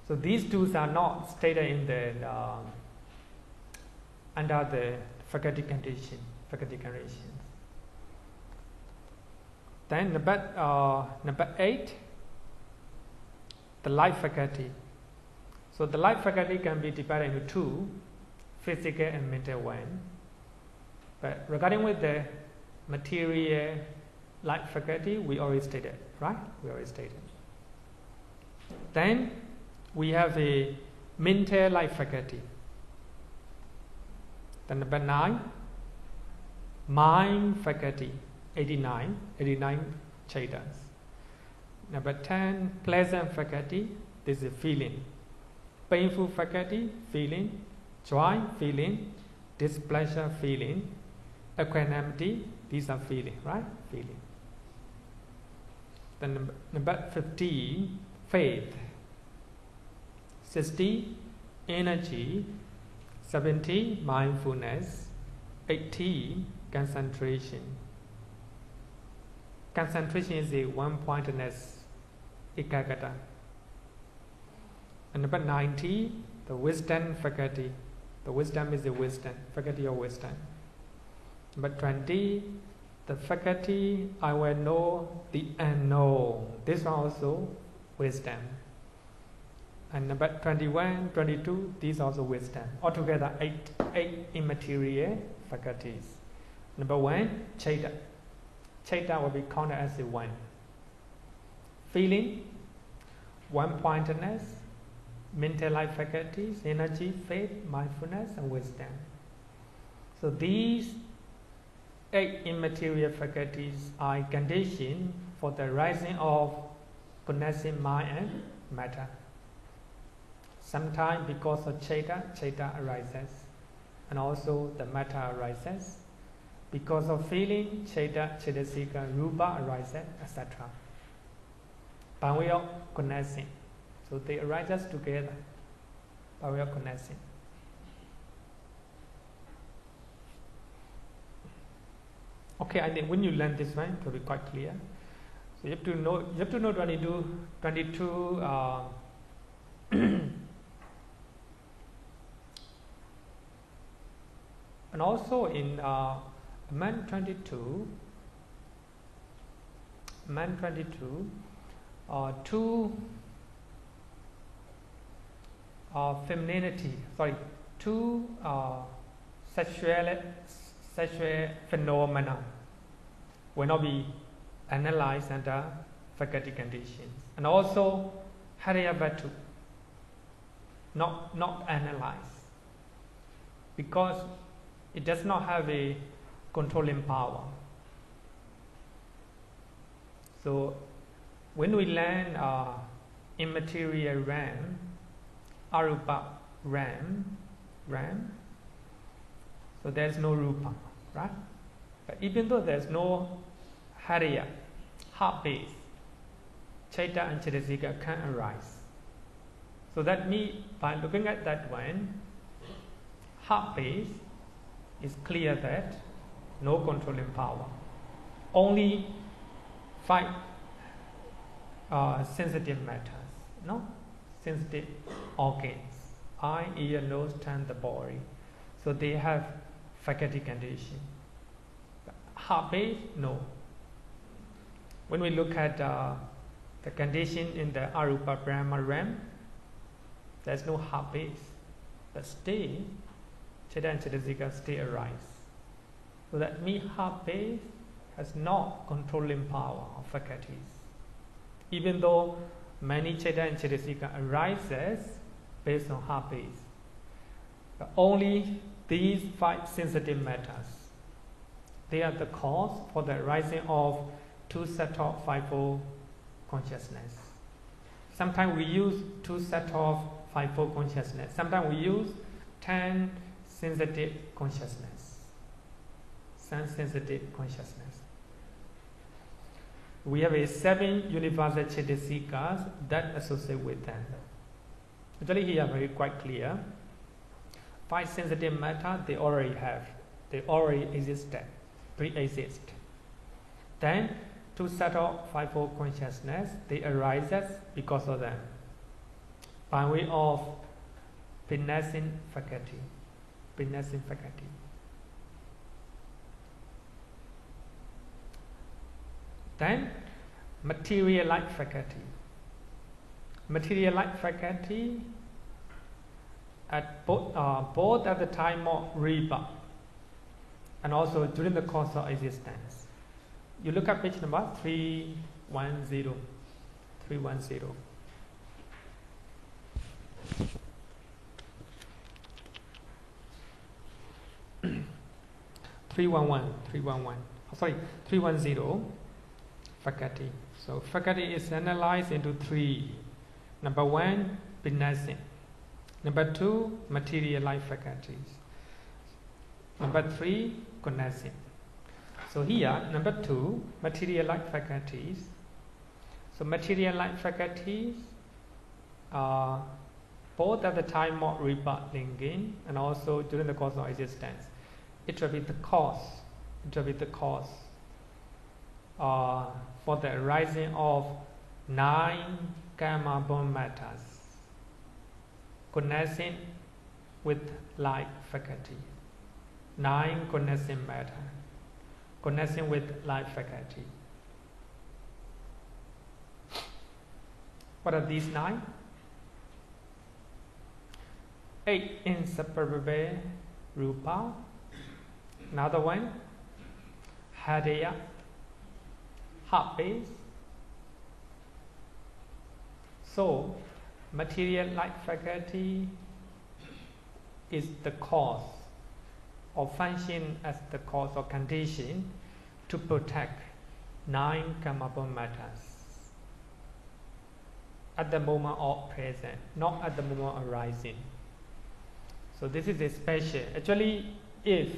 So these two are not stated in the under the faculty conditions. Then number 8, the life faculty. So the life faculty can be divided into 2, physical and mental one. But regarding with the material life faculty, we already stated, right? Then we have a mental life faculty. Then number 9, mind faculty, 89 chaitas. Number 10, pleasant faculty, this is feeling. Painful faculty, feeling. Joy, feeling. Displeasure, feeling. Equanimity, these are feeling, right? Feeling. Then number 15, faith. 60, energy. 70, mindfulness. 80, concentration. Concentration is a one-pointedness, ekagata. And number 90, the wisdom faculty. The wisdom is the wisdom, faculty of wisdom. Number 20, the faculty I will know the unknown. This one also wisdom. And number 21, 22, these also wisdom. Altogether 8 immaterial faculties. Number 1, chaita. Chaita will be counted as a 1. Feeling, one-pointedness, mental life faculties, energy, faith, mindfulness, and wisdom. So these 8 immaterial faculties are conditioned for the rising of connecting mind and matter. Sometimes because of chaita arises, and also the matter arises. Because of feeling, cetasika, rupa arises, etc. By way of connecting. So they arise together by way of connecting. Okay, I think when you learn this one, it will be quite clear. So you have to know 22 and also in man 22, 2 two sexual phenomena will not be analyzed under faculty conditions, and also hariyavatu not analyzed because it does not have a controlling power. So when we learn immaterial realm, arupa realm, so there is no rupa, right? But even though there is no hariya, heart base, chaita and cetasika can arise. So that means by looking at that one, heart base is clear that no controlling power, only 5 sensitive matters, sensitive organs, eye, ear, nose, tongue, the body. So they have faculty condition. Heart base, no. When we look at the condition in the arupa brahma realm, there's no heart base, but still chaita and cetasika still arise. So that means heart base has not controlling power of faculties. Even though many chaita and cetasika arises based on heart base, Only these 5 sensitive matters, they are the cause for the arising of 2 sets of 5-fold consciousness. Sometimes we use 2 sets of 5-fold consciousness. Sometimes we use 10 sensitive consciousness. 10 sensitive consciousness. We have a 7 universal chetasikas that associate with them. Actually, here very quite clear. 5 sensitive matter they already have. They already existed. Pre-exist. Then 2 sets of 5-fold consciousness, they arises because of them. By way of witnessing faculty. Witnessing faculty. Then material light faculty. Material light faculty at both at the time of rebirth and also during the course of existence. You look at page number 310. 310. 310 faculty. So faculty is analyzed into 3. Number 1, witnessing. Number 2, material life faculties. Number 3, connecting. So here, number 2, material life faculties. So material life faculties are both at the time of rebirth linking and also during the course of existence. It will be the cause. It will be the cause for the arising of 9 karma born matters, connecting with light faculty. 9 connecting matter, connecting with light faculty. What are these 9? 8 inseparable rupa. Another one, hadaya, heart base. So, material light faculty is the cause or function as the cause or condition to protect 9 karma-born matters at the moment of present, not at the moment of arising. So this is a special. Actually, if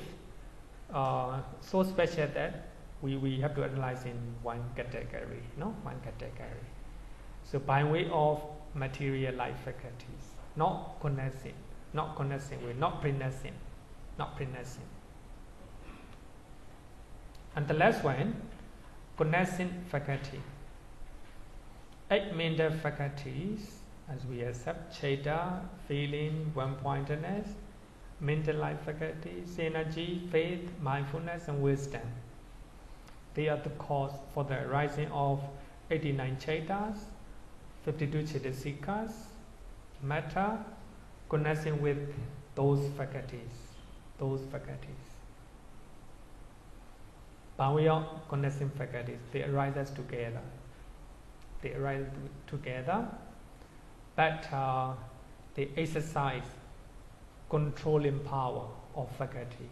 so special that we have to analyze in one category, no? One category. So by way of material life faculties, not connecting with, not prenascing. And the last one, connecting faculty. 8 mental faculties, as we accept, chaita, feeling, one-pointedness, mental life faculties, energy, faith, mindfulness, and wisdom. They are the cause for the arising of 89 chaitas, 52 chetasikas, matter, connecting with those faculties. By way of connecting faculties, they arise as together. But they exercise controlling power of faculty.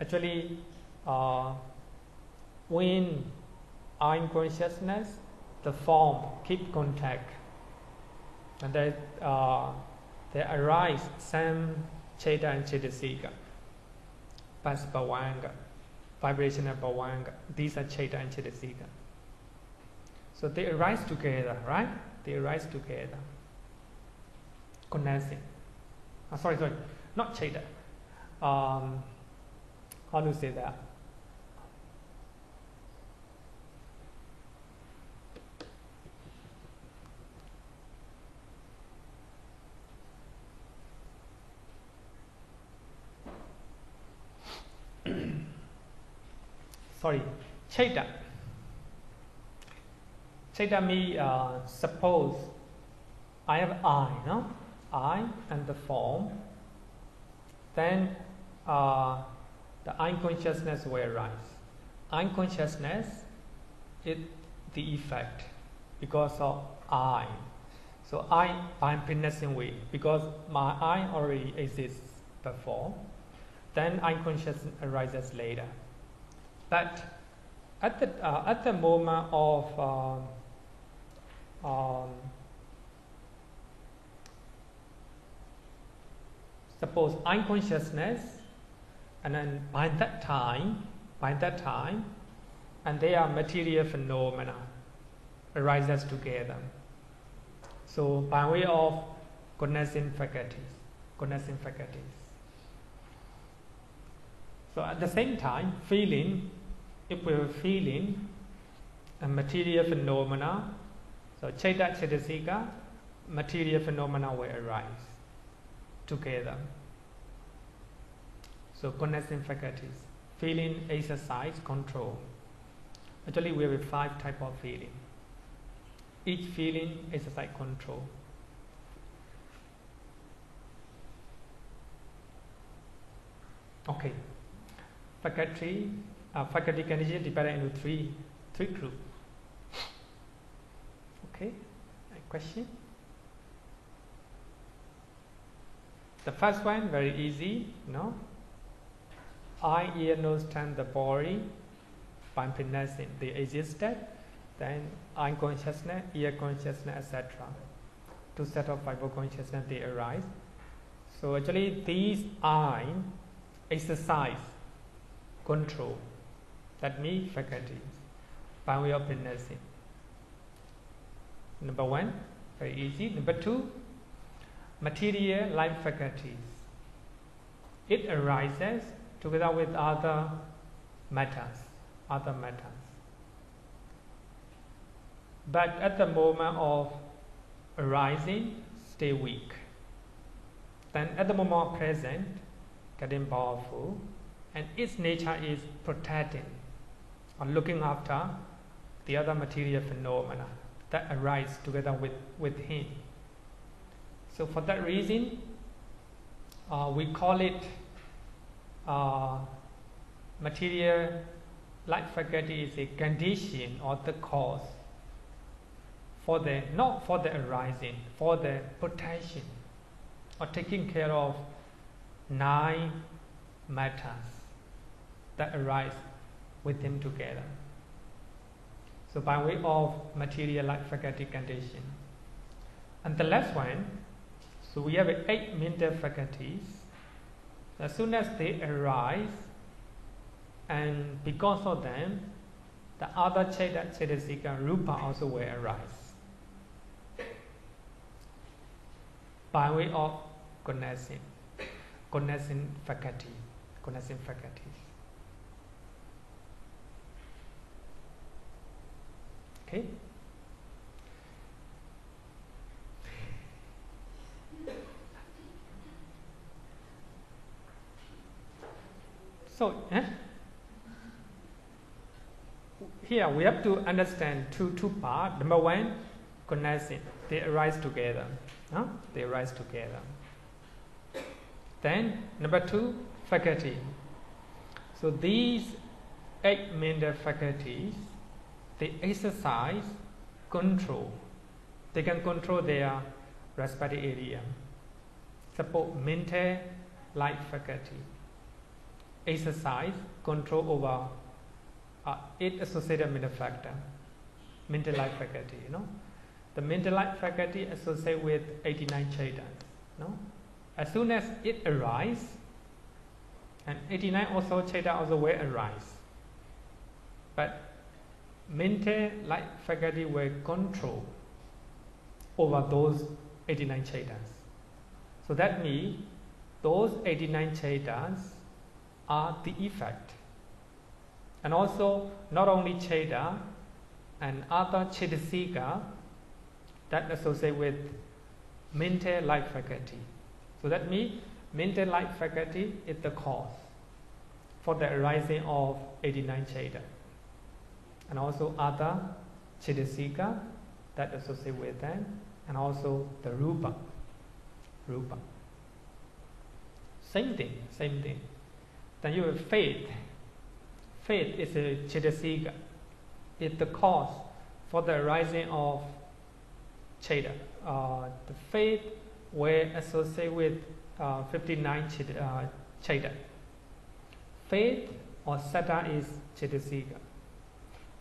Actually, when are in consciousness, the form keep contact, and there arise some chaita and cetasika, Bhavanga, vibrational bhavanga. These are chaita and cetasika. So they arise together, right? They arise together. Connecting. Sorry, not chaita. How do you say that? Sorry, chaita. Chaita means suppose I have I, no? I and the form. Then the unconsciousness will arise. Unconsciousness is the effect because of I. So I'm finessing with, because my I already exists before, then I consciousness arises later. But at the moment of suppose I consciousness, and then by that time, and they are material phenomena arises together. So by way of connecting faculties. So at the same time, feeling, if we are feeling a material phenomena, so Chaita Cetasika, material phenomena will arise together. So connecting faculties, feeling, exercise, control. Actually, we have 5 types of feeling. Each feeling, exercise, control. Okay. Faculty condition divided into three groups. Okay. A question? The first one very easy, no? Eye, ear, nose, tongue, the body, by finessing, they existed. Then eye consciousness, ear consciousness, etc. 2 sets of five consciousness they arise. So actually these eye exercise control. That means faculties by way of finessing. Number 1, very easy. Number 2, material life faculties. It arises together with other matters. But at the moment of arising, stay weak. Then at the moment of present, getting powerful, and its nature is protecting or looking after the other material phenomena that arise together with him. So for that reason, we call it material life faculty is a condition or the cause for the, not for the arising, for the protection or taking care of 9 matters that arise with him together. So by way of material life faculty condition. And the last one, so we have 8 mental faculties. As soon as they arise, and because of them, the other Cetasika Rupa also will arise. By way of connecting faculties. Okay? So, here we have to understand two parts. Number 1, connecting. They arise together. They arise together. Then, number 2, faculty. So these 8 mental faculties, they exercise control. They can control their respective area. Suppose mental life faculty. Exercise control over 8 associated mental factor, mental life faculty. The mental life faculty associated with 89 chaitas. As soon as it arises, and 89 also chaita also will arise, but mental life faculty will control over those 89 chaitas. So that means those 89 chaitas are the effect. And also not only chaita and other cetasika that associate with mental life faculty. So that means mental life faculty is the cause for the arising of 89 chaita. And also other cetasika that associate with them, and also the rupa. Same thing. Then you have faith. Faith is a cetasika. It's the cause for the arising of Cheda. The faith will associate with 59 Cheda. Faith or Saddha is Cetasika.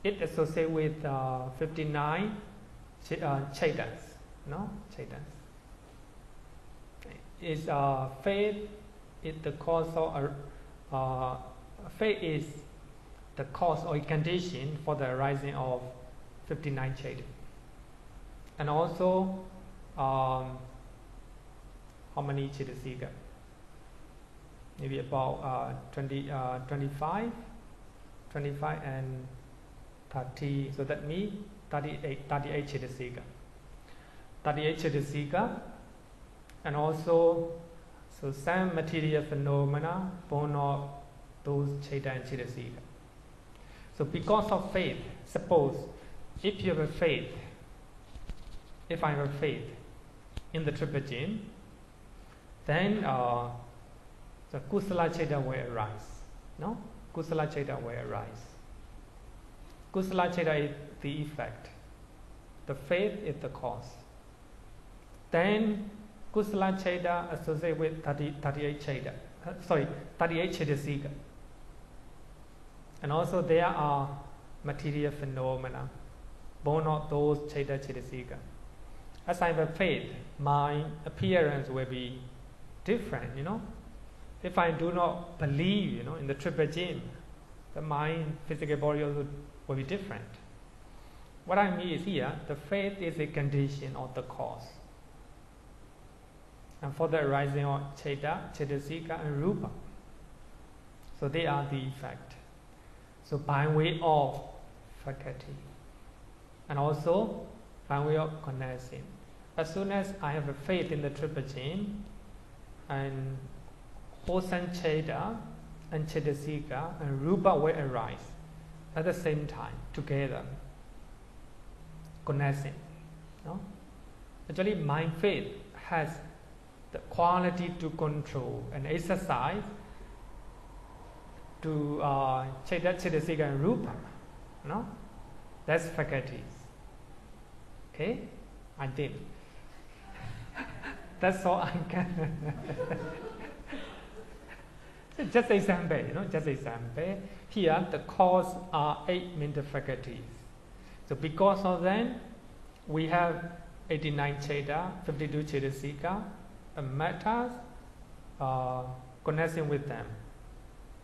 It associates with 59 Chetas. No? Chetas. Is faith is the cause of faith is the cause or condition for the arising of 59 Cheda. And also, how many Cetasika? Maybe about 25 and 30. So that means 38 Cetasika. 38 Cetasika. And also, so some material phenomena born of those Cheda and Cetasika. So because of faith, suppose if you have a faith, if I have a faith in the triple gene, then the Kusala Cheda will arise. No? Kusala Cheda will arise. Kusala Cheda is the effect. The faith is the cause. Then Kusala Cheda associated with 38 Cheda. 38 Cetasika. And also there are material phenomena born of those Cheda Cetasika. As I have a faith, my appearance will be different, you know. If I do not believe, you know, in the triple gene, the mind, physical body also will be different. What I mean is here, the faith is a condition of the cause. And for the arising of Cheda, Cetasika and Rupa. So they are the effect. So by way of faculty. And also by way of connection. As soon as I have a faith in the triple gene, and Hosan Cheda and Cetasika and Rupa will arise at the same time, together. Connection. No? Actually, my faith has the quality to control and exercise to Cheda, Cetasika and Rupa. No? That's faculties. Okay? I did. That's all I can. Just example, you know, just example. Here, the cause are 8 mental faculties. So because of that, we have 89 Cheda, 52 Cetasika, and Mattas, connecting with them.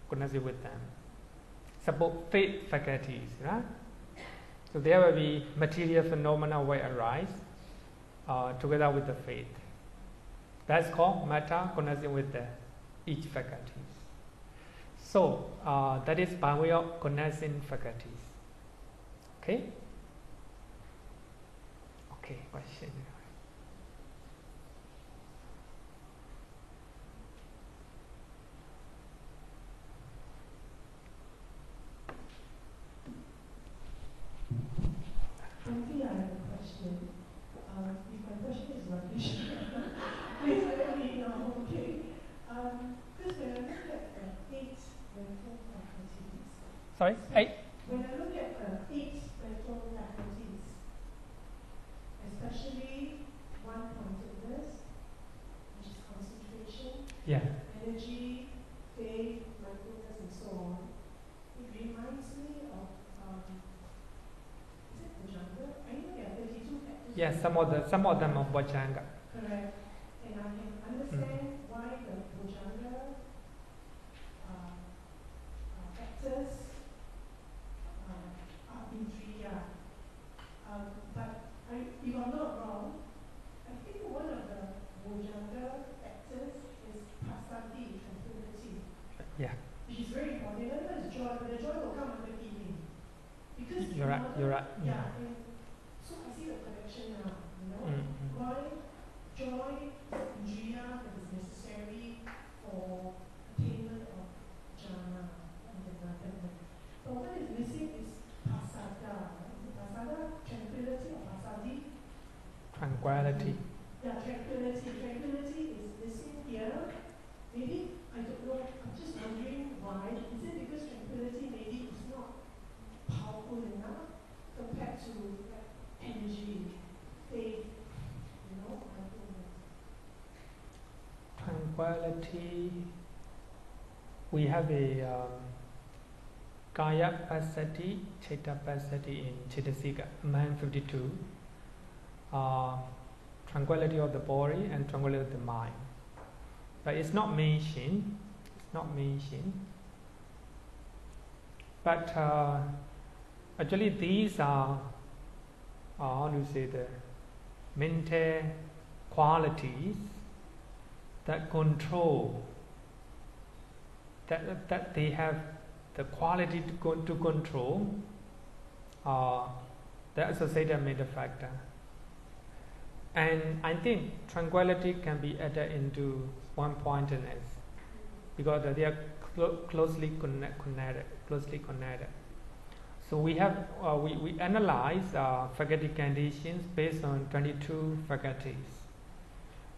Connecting with them. Suppose faith faculties, right? So there will be material phenomena will arise together with the faith. That's called matter connecting with each faculties. So that is by way of connecting faculties. Okay? Okay, question. Frankly, I have a question. If my question is rubbish, please let me know, okay? Because when I look at 8 mental faculties... Sorry? 8? When I look at 8 mental faculties, especially one-pointedness, which is concentration, Yeah. energy, faith, mindfulness, and so on, it reminds me of... Yes, some of them of Bojanga. Correct. And I can understand why the Bojanga factors are Indriya. But if I'm not wrong, I think one of the Bojanga factors is passaddhi, tranquility. Yeah. Which is very important. Another is joy, but the joy will come under feeling. Because You're right. Yeah. So I see the connection now, you know. Why joy, indriya, that is necessary for attainment of jhana and enlightenment. But what is missing is pasada. Is it pasada? Tranquility or passaddhi? Tranquility. Yeah, tranquility. Tranquility is missing here. Maybe, I don't know, I'm just wondering why. Is it because tranquility maybe is not powerful enough compared to energy, faith, tranquility, we have a Kaya Pasati, Chitta Pasati in Chittasika, Man 52. Tranquility of the body and tranquility of the mind. But it's not mentioned. It's not mentioned. But actually these are, how do you say, the mental qualities that control, that they have the quality to control the associated mental factor. And I think tranquility can be added into one-pointedness because they are closely connected. So we have we analyze faculty conditions based on 22 faculties.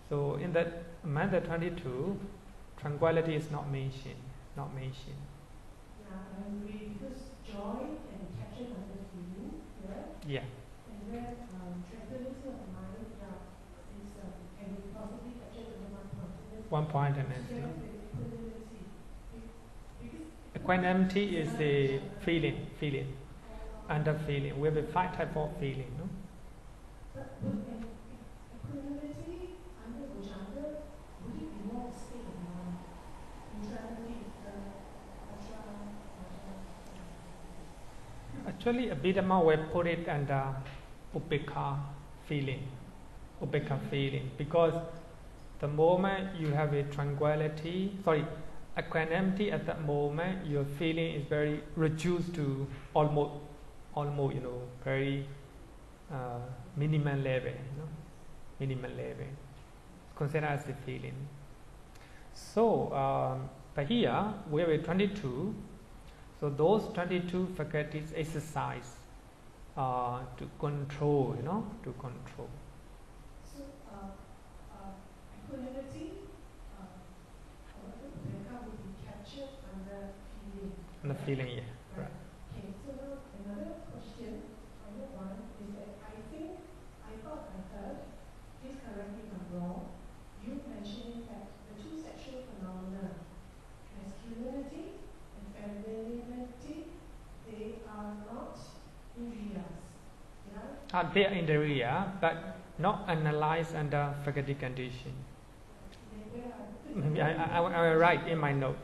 So in that method 22, tranquility is not mentioned. Yeah, I agree, because joy can be captured under feeling, yeah? Yeah. And then tranquility of mind, can be possibly captured under One-pointedness. Yeah, No? the Equanimity is the feeling, under feeling. We have 5 types of feeling. No? But equanimity under Bojanga, would it be more state of mind? Neutrality, Actually, Abhidhamma will put it under Upekkha feeling, because the moment you have a equanimity, at that moment your feeling is very reduced to almost very minimal level, considered as a feeling. So, but here we have a 22. So those 22 faculties exercise to control, to control. So, equanimity, would be captured under feeling. The feeling, yeah. Right. Okay, so now another question, final one, is that I thought I heard, please correct me if I'm wrong, you mentioning that the two sexual phenomena, masculinity and femininity, they are not indriyas. Yeah? They are indriya, but not analyzed under faculty condition. I will write in my note.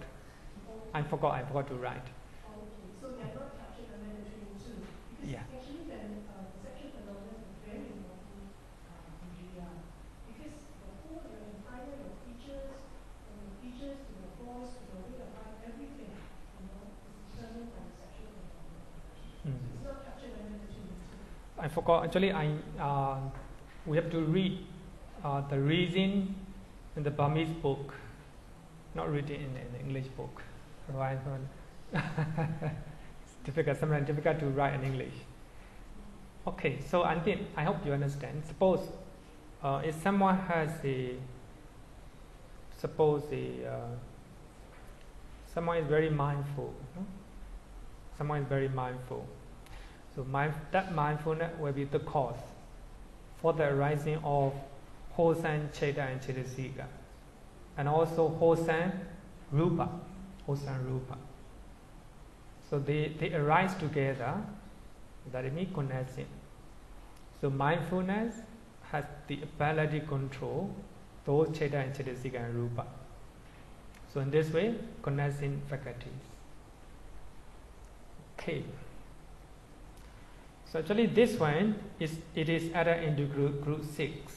I forgot to write. Okay, so they are not captured under the 22. Because Yeah. actually then the sexual phenomena is very important indriya. Because your entire your features, from your features to your voice to your way of life, everything, is determined by the sexual phenomena. So it's not captured under the 22. I forgot. Actually, we have to read the reason in the Burmese book, not read it in the English book. Otherwise, it's difficult. Sometimes difficult to write in English. Okay, so I hope you understand. Suppose if someone has someone is very mindful. No? Someone is very mindful. So that mindfulness will be the cause for the arising of wholesome Chitta and Chittasika, and also wholesome Rupa. So they arise together, that means connection. So mindfulness has the ability to control those Chitta and Chittasika and Rupa. So in this way, connecting faculties. Okay. So actually this one it is added into group 6.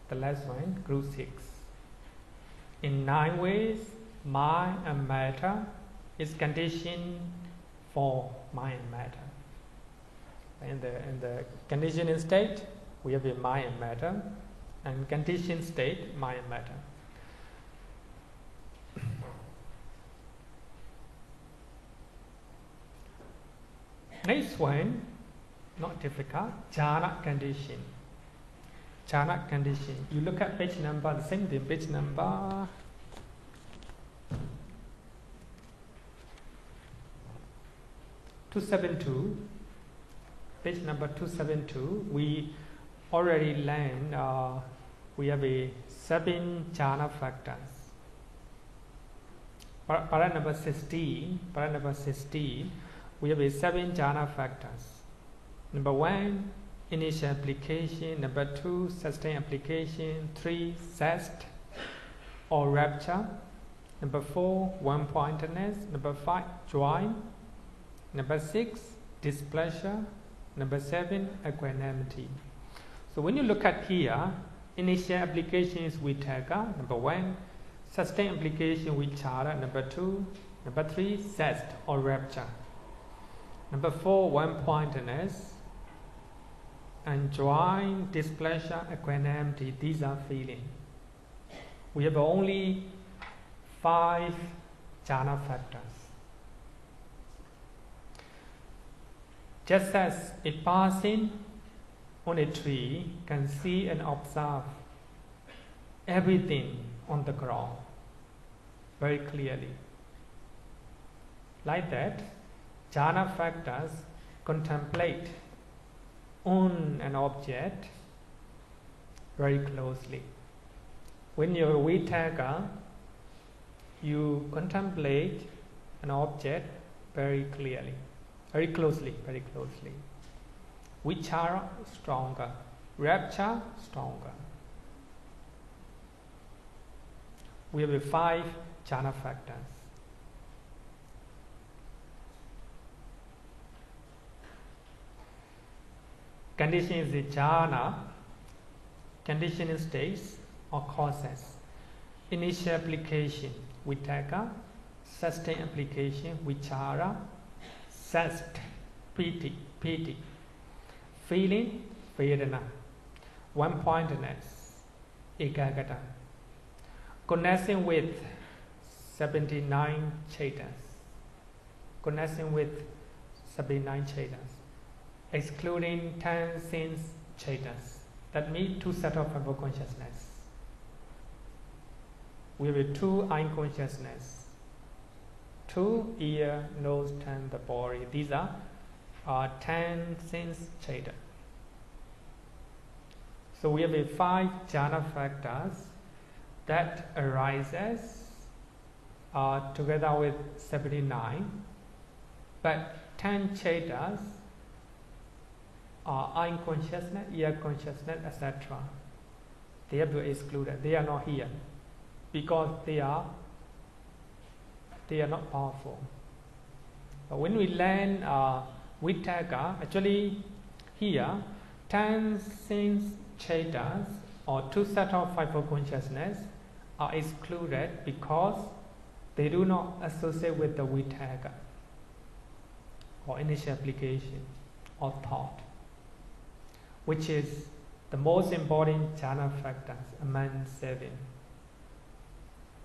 The last one, group 6. In 9 ways, mind and matter is conditioned for mind and matter. In the conditioning state, we have a mind and matter, and conditioned state, mind and matter. Next one, not difficult, jhana condition. Jhana condition. You look at page number, the same thing, page number 272. Page number 272. We already learned. We have 7 jhana factors. Para number 16, we have 7 jhana factors. Number 1, initial application. Number 2, sustained application. 3, zest or rapture. Number 4, one-pointedness. Number 5, joy. Number 6, displeasure. Number 7, equanimity. So when you look at here, initial application is vitakka. Number 1, sustained application vichara. Number 2, number 3, zest or rapture. Number 4, one-pointedness. And joy, displeasure, equanimity, these are feelings. We have only 5 jhana factors. Just as a person on a tree can see and observe everything on the ground very clearly. Like that, jhana factors contemplate on an object very closely. When you're vitakka, you contemplate an object very clearly, very closely. Vichara, stronger. Rapture, stronger. We have 5 jhana factors. Condition is the jhana, conditioning states or causes. Initial application, vitakka. Sustained application, vichara. Zest, piti. Feeling, vedana. One-pointedness, ekaggata. Connecting with 79 chetas. Excluding 10 sense chetas. That means 2 sets of five consciousness. We have 2 eye consciousness, 2 ear, nose, tongue, the body. These are 10 sense cheta. So we have 5 jhana factors that arises together with 79, but 10 chetas are eye consciousness, ear consciousness, etc. They have to exclude it. They are not here because they are not powerful. But when we learn vitakka, actually here 10 sense chetas or 2 sets of five consciousness are excluded because they do not associate with the vitakka or initial application or thought, which is the most important jhana factors among 7.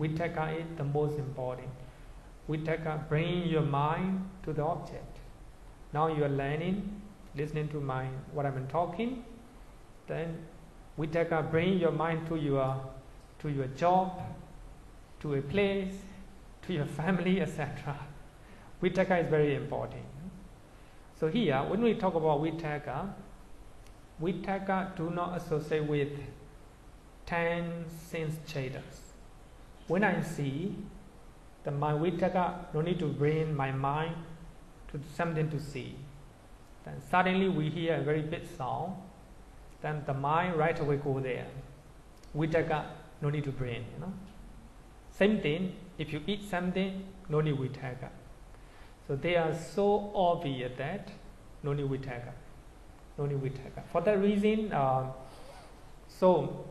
Vitakka is the most important. Vitakka bring your mind to the object. Now you are learning, listening to what I'm talking. Then vitakka bring your mind to your job, to a place, to your family, etc. Vitakka is very important. So here, when we talk about vitakka do not associate with 10 sense chetas. When I see the mind vitakka, no need to bring my mind to something to see. Then suddenly we hear a very big sound. Then the mind right away go there. Vitakka, no need to bring. Same thing. If you eat something, no need vitakka. So they are so obvious that no need vitakka. For that reason, so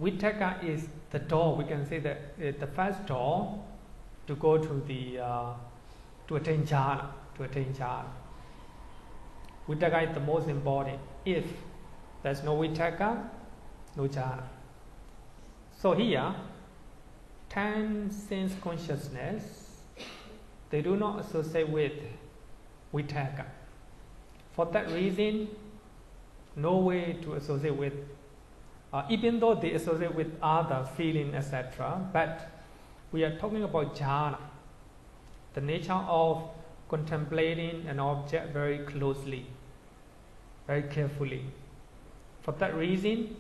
vitakka is the door. We can say that the first door to go to the to attain jhana. Vitakka is the most important. If there's no vitakka, no jhana. So here, 10 sense consciousness, they do not associate with vitakka. For that reason, no way to associate with, even though they associate with other feeling, etc. But we are talking about jhana, the nature of contemplating an object very closely, very carefully. For that reason,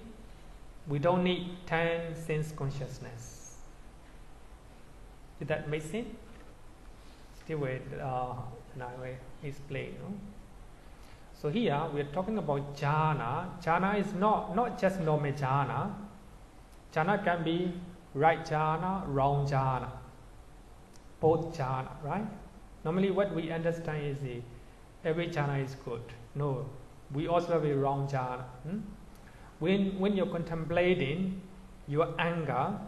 we don't need 10 sense consciousness. Did that make sense? Still wait, and I will explain. No? So here we are talking about jhana. Jhana is not just normal jhana. Jhana can be right jhana, wrong jhana, both jhana, right? Normally what we understand is every jhana is good. No, we also have a wrong jhana. When you're contemplating your anger,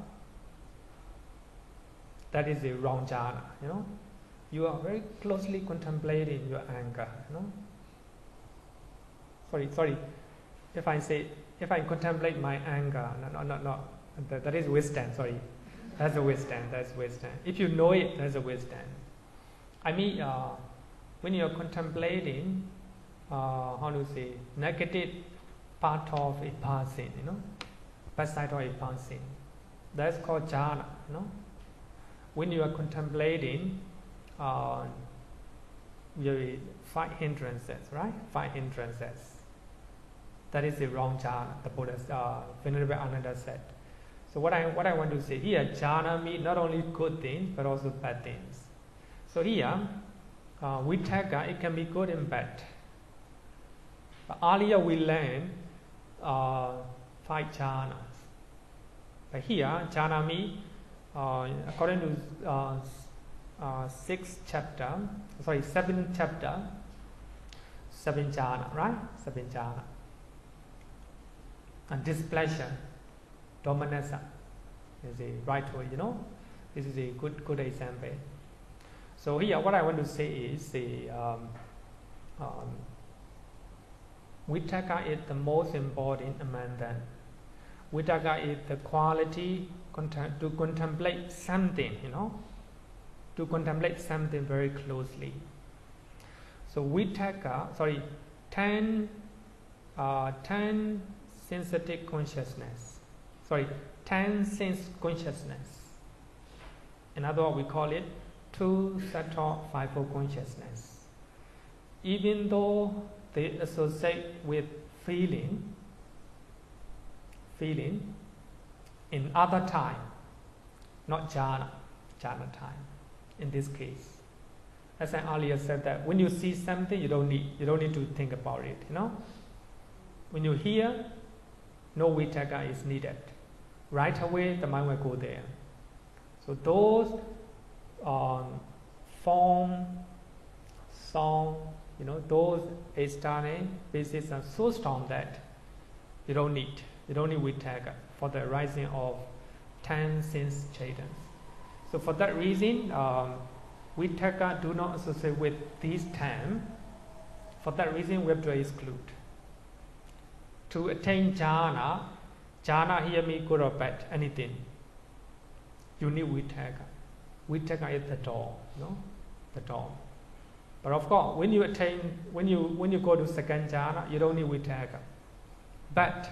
that is a wrong jhana, you know. You are very closely contemplating your anger, you know. Sorry. If I contemplate my anger, no, that is wisdom. Sorry, that's a wisdom. That's wisdom. If you know it, that's a wisdom. I mean, when you are contemplating, how to say, negative part of a person, you know, bad side of a person, that's called jhana, you know. When you are contemplating, your 5 hindrances, right? 5 hindrances. That is the wrong jhana, the Buddha, Venerable Ananda said. So what I want to say here, jhana means not only good things, but also bad things. So here, vitaka, it can be good and bad. But earlier we learned 5 jhanas. But here, jhana means, according to 7th chapter, 7 jhana, right? 7 jhana. And displeasure, dominance is a right word, you know. This is a good example. So here, what I want to say is vitaka is the most important among them. Vitaka is the quality to contemplate something, you know, to contemplate something very closely. So vitaka, 10 sensitive consciousness. 10 sense consciousness. In other words, we call it 2 subtle 5-fold consciousness. Even though they associate with feeling in other time, not jhana time. In this case, as I earlier said, that when you see something, you don't need to think about it. You know, when you hear, no vitaka is needed. Right away, the mind will go there. So those form, song, you know, those external bases are so strong that you don't need vitaka for the rising of 10 sense chaitans. So for that reason, vitaka do not associate with these 10. For that reason, we have to exclude. To attain jhana here means good or bad, anything. You need vitaka. Vitaka is the door, no? The door. But of course, when you go to second jhana, you don't need vitaka. But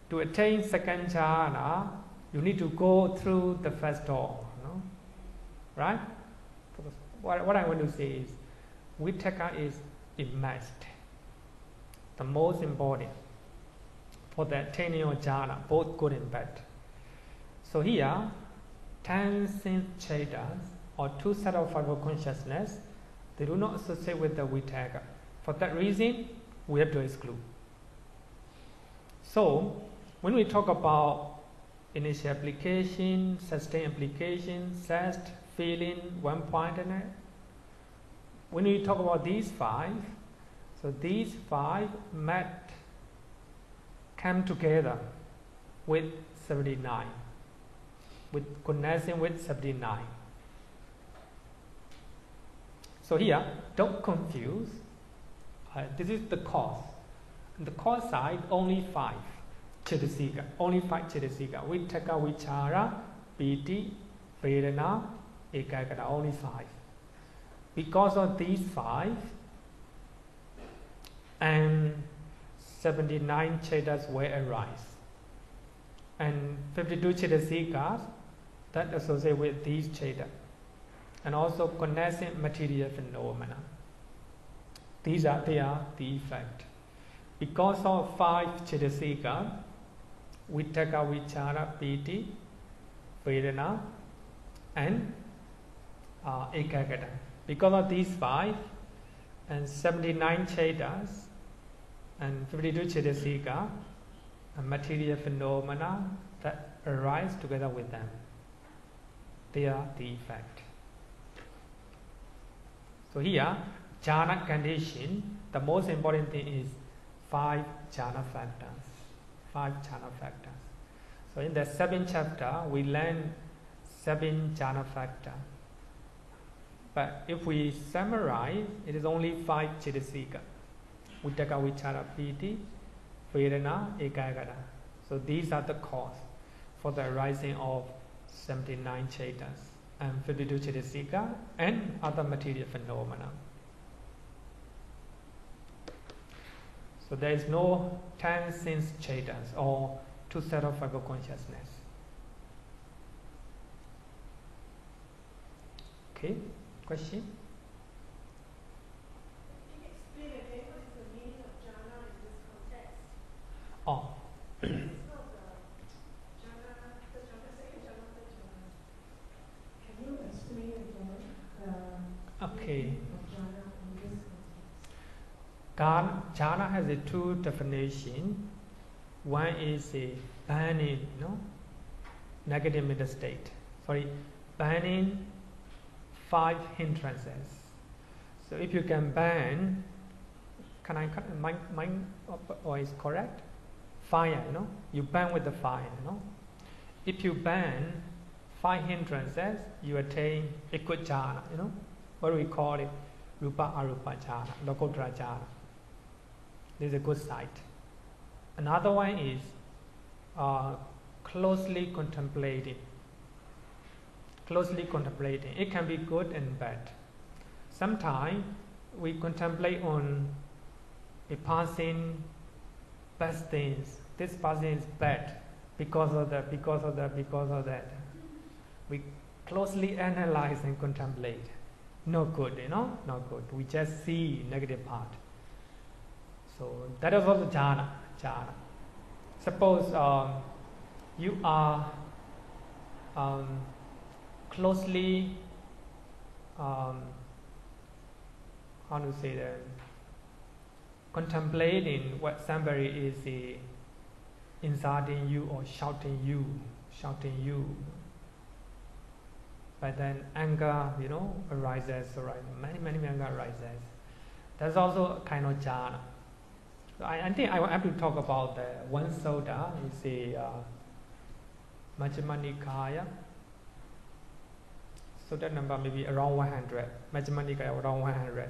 to attain second jhana, you need to go through the first door, no? Right? What I want to say is, vitaka is immersed, the most important for the attaining of jhana, both good and bad. So here, 10 sense chaitas, or 2 sets of 5-fold consciousness, they do not associate with the vitaka. For that reason, we have to exclude. So, when we talk about initial application, sustained application, zest, feeling, one pointedness, when we talk about these 5, so these 5 come together with 79, with connection with 79. So here, don't confuse. This is the cause. On the cause side, only 5 cetasika. Only 5 cetasika. Vitaka, vichara, piti, vedana, ekaggata. Only 5. Because of these 5, and 79 chetas will arise, and 52 cetasikas that associate with these chetas, and also connecting material phenomena. They are the effect. Because of 5 cetasika, vitaka, vichara, piti, vedana, and ekagata. Because of these 5 and 79 chetas and 52 cetasika, material phenomena that arise together with them, they are the effect. So here, jhana condition, the most important thing is 5 jhana factors. 5 jhana factors. So in the 7th chapter, we learn 7 jhana factors. But if we summarize, it is only 5 cetasika. Vitakka, vichara, piti, vedana, ekagata. So these are the cause for the arising of 79 chetas and 52 cetasika and other material phenomena. So there is no 10 sense chetas or 2 sets of fiber consciousness. Okay, question? Can you explain again what is the meaning of jhana in this context? Oh. It's not the jhana, the jhana, second jhana, third jhana. Can you explain again the Okay. meaning of jhana in this context? Jhana has a 2 definitions. One is a banning, negative mental state. Banning 5 hindrances. So if you can ban, my voice correct? Fire, you ban with the fire, If you ban 5 hindrances, you attain equal jhana, What do we call it? Rupa arupa jhana, Lokapala jhana. This is a good sight. Another one is closely contemplating. Closely contemplating. It can be good and bad. Sometimes we contemplate on a passing bad things. This person is bad because of that, because of that, because of that. We closely analyze and contemplate. No good, not good. We just see negative part. So that is also jhana. Suppose you are closely, how to say that, contemplating what somebody is insulting you or shouting you. But then anger, arises, many anger arises. That's also a kind of jhana. So I think I have to talk about the one sutta. It's a Majjhima Nikaya. Sutta number maybe around 100. Majjhima Nikaya around 100.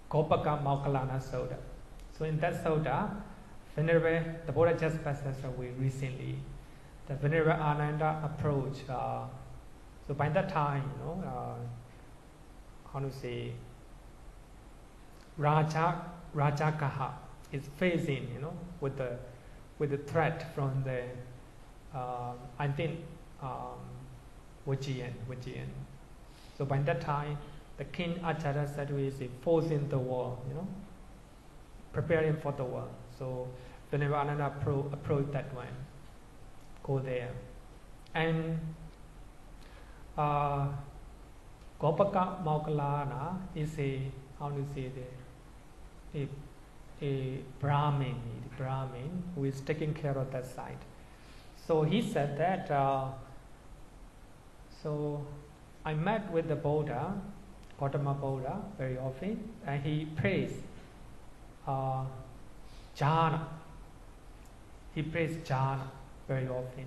Gopaka Moggallana Sutta. So in that sutta, Venerable, the Buddha just passed away recently. The Venerable Ananda approached. So by that time, how to say, Rajakaha is facing, with the threat from the, I think, Vajjiyan. So by that time, the king Acharya Sadhu is forcing the war, preparing for the war. So Venerable Ananda approached that one, go there, and Gopaka Moggallana is a, how to say that, a Brahmin who is taking care of that side. So he said that, so I met with the Buddha, Gautama Buddha, very often, and he praised jhana. He praised jhana very often.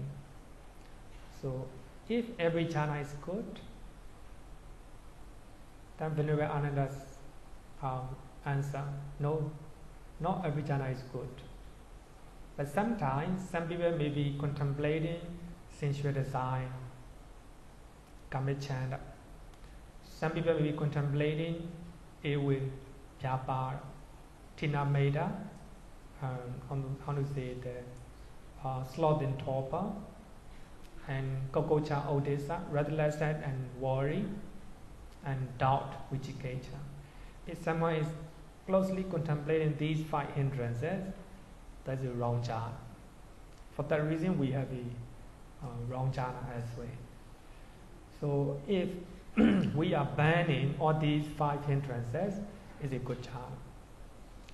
So if every jhana is good, then Venerable Ananda's answer, no, not every jhana is good. But sometimes some people may be contemplating sensual desire, kamachanda. Some people may be contemplating ewe, vyapara, tinameda, how to say the sloth and torpor, and kokocha odesa, restlessness and worry, and doubt, viciketa. If someone is closely contemplating these 5 hindrances, that's a wrong jhana. For that reason, we have a wrong jhana as well. So if we are banning all these 5 hindrances, it's a good jhana.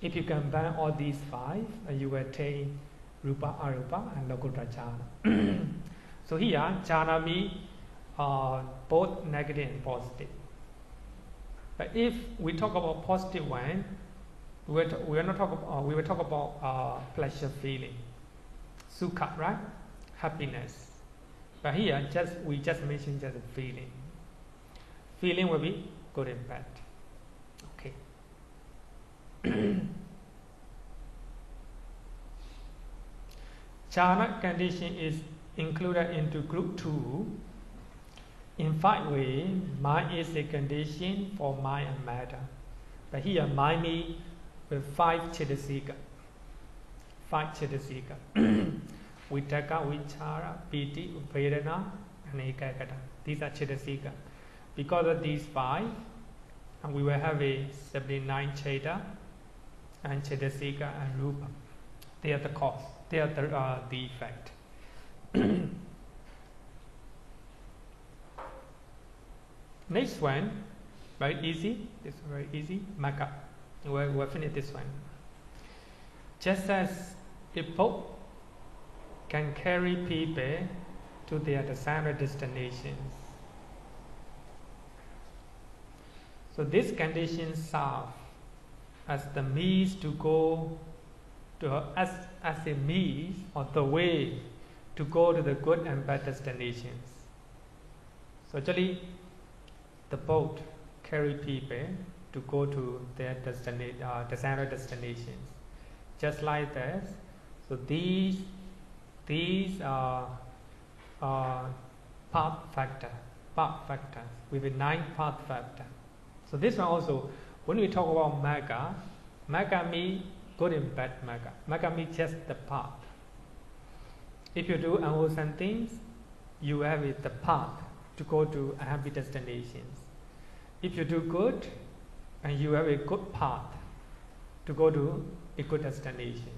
If you can ban all these 5, you will attain Rupa, Arupa and Lokuttara jhana. So here, jhana means both negative and positive. But if we talk about positive one, we will talk about pleasure feeling, sukha, right? Happiness. But here, we just mention just a feeling. Feeling will be good and bad. Okay. Jhana condition is included into group 2. In 5 ways, mind is a condition for mind and matter. But here, mind means with 5 cetasika. 5 cetasika. Vitaka, vichara, piti, vedana, and ekaggata. These are cetasika. Because of these 5, we will have a 79 cheta and cetasika and rupa. They are the cause. They are the effect. Next one, very easy. This is very easy. Magga. We'll finish this one. Just as a boat can carry people to their desired destinations, so this condition serves as the means to go to as a means or the way to go to the good and bad destinations. So actually, the boat carry people to go to their desired destinations. Just like this. So these are path factors with a 9 path factor. So this one also, when we talk about magga means good and bad magga. Magga means just the path. If you do unwholesome things, you have the path to go to unhappy destinations. If you do good, and you have a good path to go to a good destination.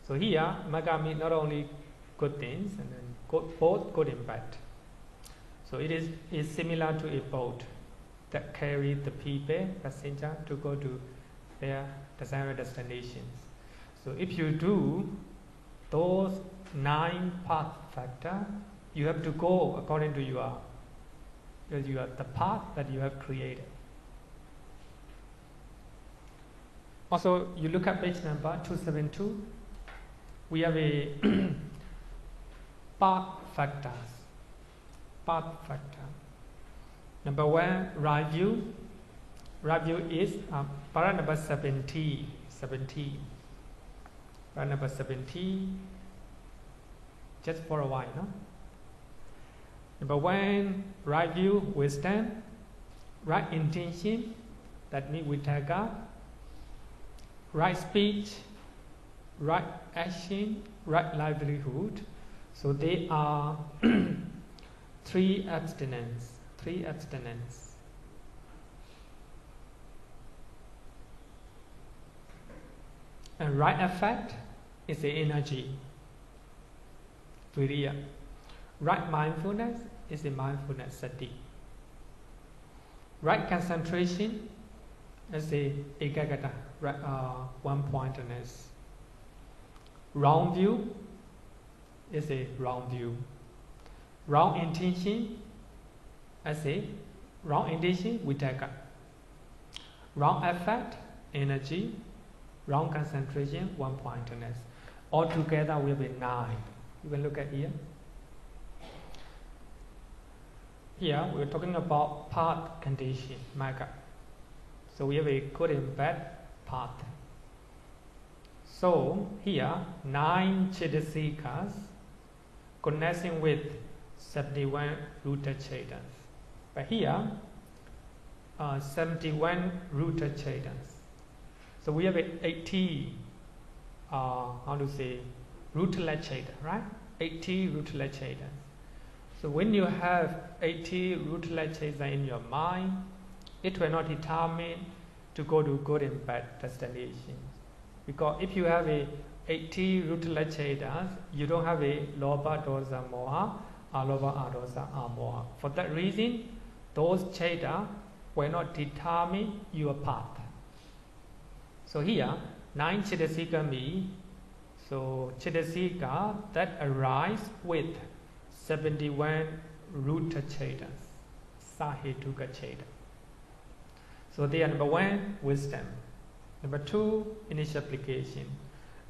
So here, magga means not only good things, and then both good and bad. So it is similar to a boat that carries the people, passenger, to go to their desired destinations. So if you do those 9 path factors, you have to go according to the path that you have created. Also, you look at page number 272. We have a path factors. Path factor. Number 1, right view. Right view is para number 70. Para number 70. Just for a while, no? Number 1, right view, wisdom. Right intention, that means vitaka. Right speech, right action, right livelihood. So they are 3 abstinence. 3 abstinence. And right effect is the energy. Viriya. Right mindfulness is the mindfulness, sati. Right concentration is the ekaggata, right, one-pointedness. Wrong view is a wrong view. Wrong intention is a wrong intention, vitaka. Wrong effect, energy. Wrong concentration, one-pointedness. Altogether we have 9. You can look at here. Here we're talking about path condition, magga. So we have a good and bad path. So here 9 cetasikas connecting with 71 rooted chetas. But here 71 rooted chetas. So we have 80 rootless cheta, right? 80 rootless chetas. So when you have 80 rootless chetas in your mind, it will not determine to go to good and bad destinations. Because if you have a 80 rootless chetas, you don't have a loba, dosa, moha, alova, adosa, amoha. For that reason, those chaita will not determine your path. So here, 9 Chaitasika means, so Chaitasika that arise with 71 Ruta Chaitas, Sahetuka Chaita. So they are number 1, wisdom. Number 2, initial application.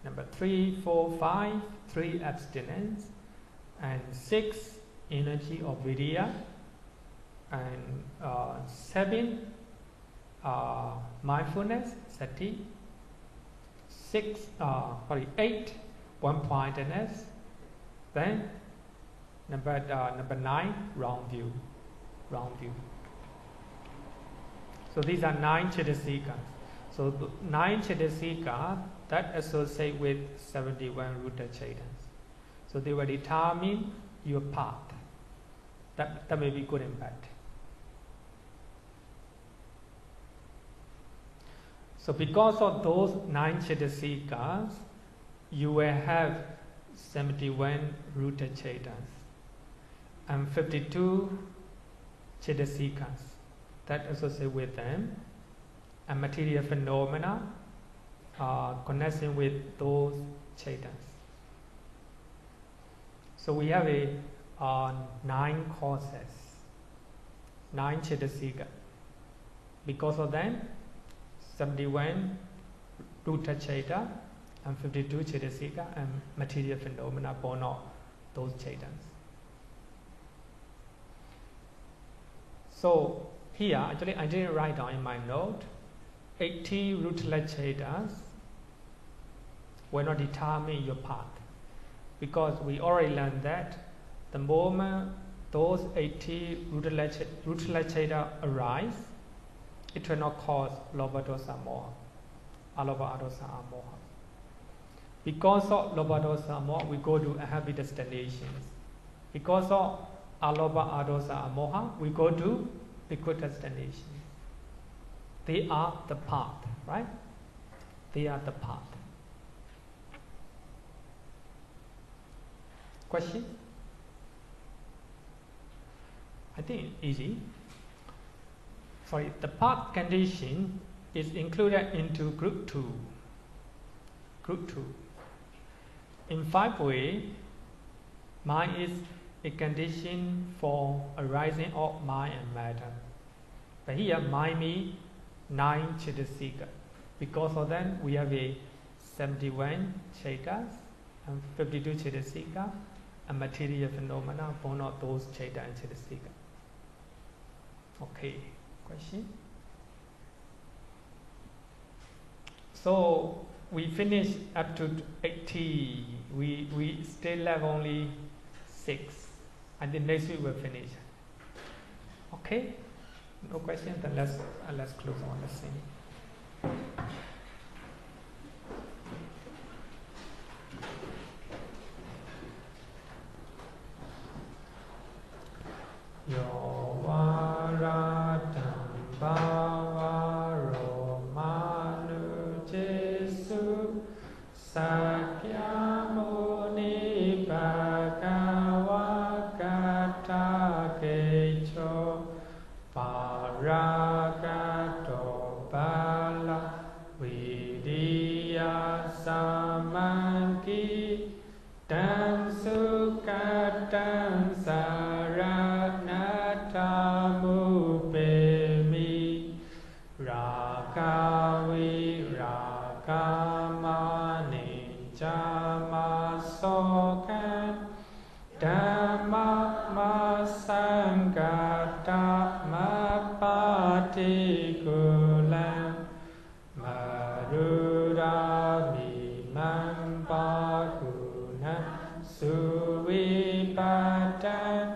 Number 3, 4, 5, 3, abstinence. And 6, energy of vidya. And 7, mindfulness, sati. 8, one-pointedness. Then number 9, wrong view. So these are 9 Chaitasikas. So 9 Chaitasika that associate with 71 Ruta Chaitas. So they will determine your path. That may be good and bad. So because of those 9 Chaitasikas, you will have 71 Ruta Chaitas and 52 Chaitasikas that associate with them, and material phenomena connecting with those chaitas. So we have 9 causes, 9 Chaitasika. Because of them, 71 Ruta Chaita and 52 Chaitasika and material phenomena born of those chaitas. So here, actually I didn't write down in my note, 80 Rutala Chaitas will not determine your path. Because we already learned that the moment those 80 Rutala Chaita arise, it will not cause Lobha Dosa Moha, Alobha Adosa Amoha. Because of Lobha Dosa Moha, we go to happy destinations. Because of Alobha Adosa Amoha, we go to liquid destinations. They are the path, right? They are the path. Question? I think easy. Sorry, the path condition is included into group 2. Group 2. In 5 ways, mind is a condition for arising of mind and matter. But here, mind means 9 Chaitasika. Because of them, we have 71 Chaitas and 52 Chaitasika and material phenomena born of those Chaita and Chaitasika. Okay, question? So we finished up to 80. We still have only 6. And then next week we'll finish. Okay? No questions? Then let's close on the scene. Yo varatam bhavaro manu jesu sakya muni bhagava kata kecho paragato bala vidya samanki tam sukatam saranatamu rakavi rakamani jamasokan dhamma masangata mapatikulam marurami mampaguna suvipadan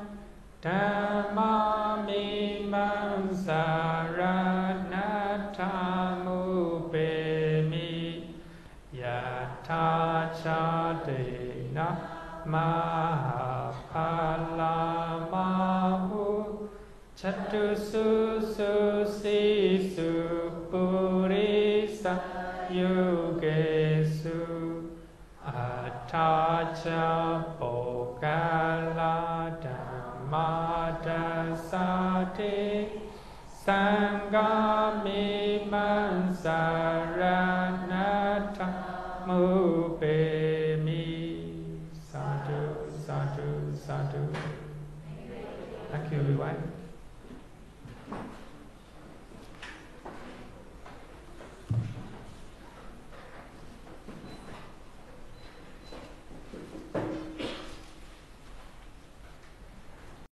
dhamma mimam saranatamu pemi yatachadena mahapalamahu chatusu susisu purisa yugesu atacha Lokala Dhamma Dasate Sangha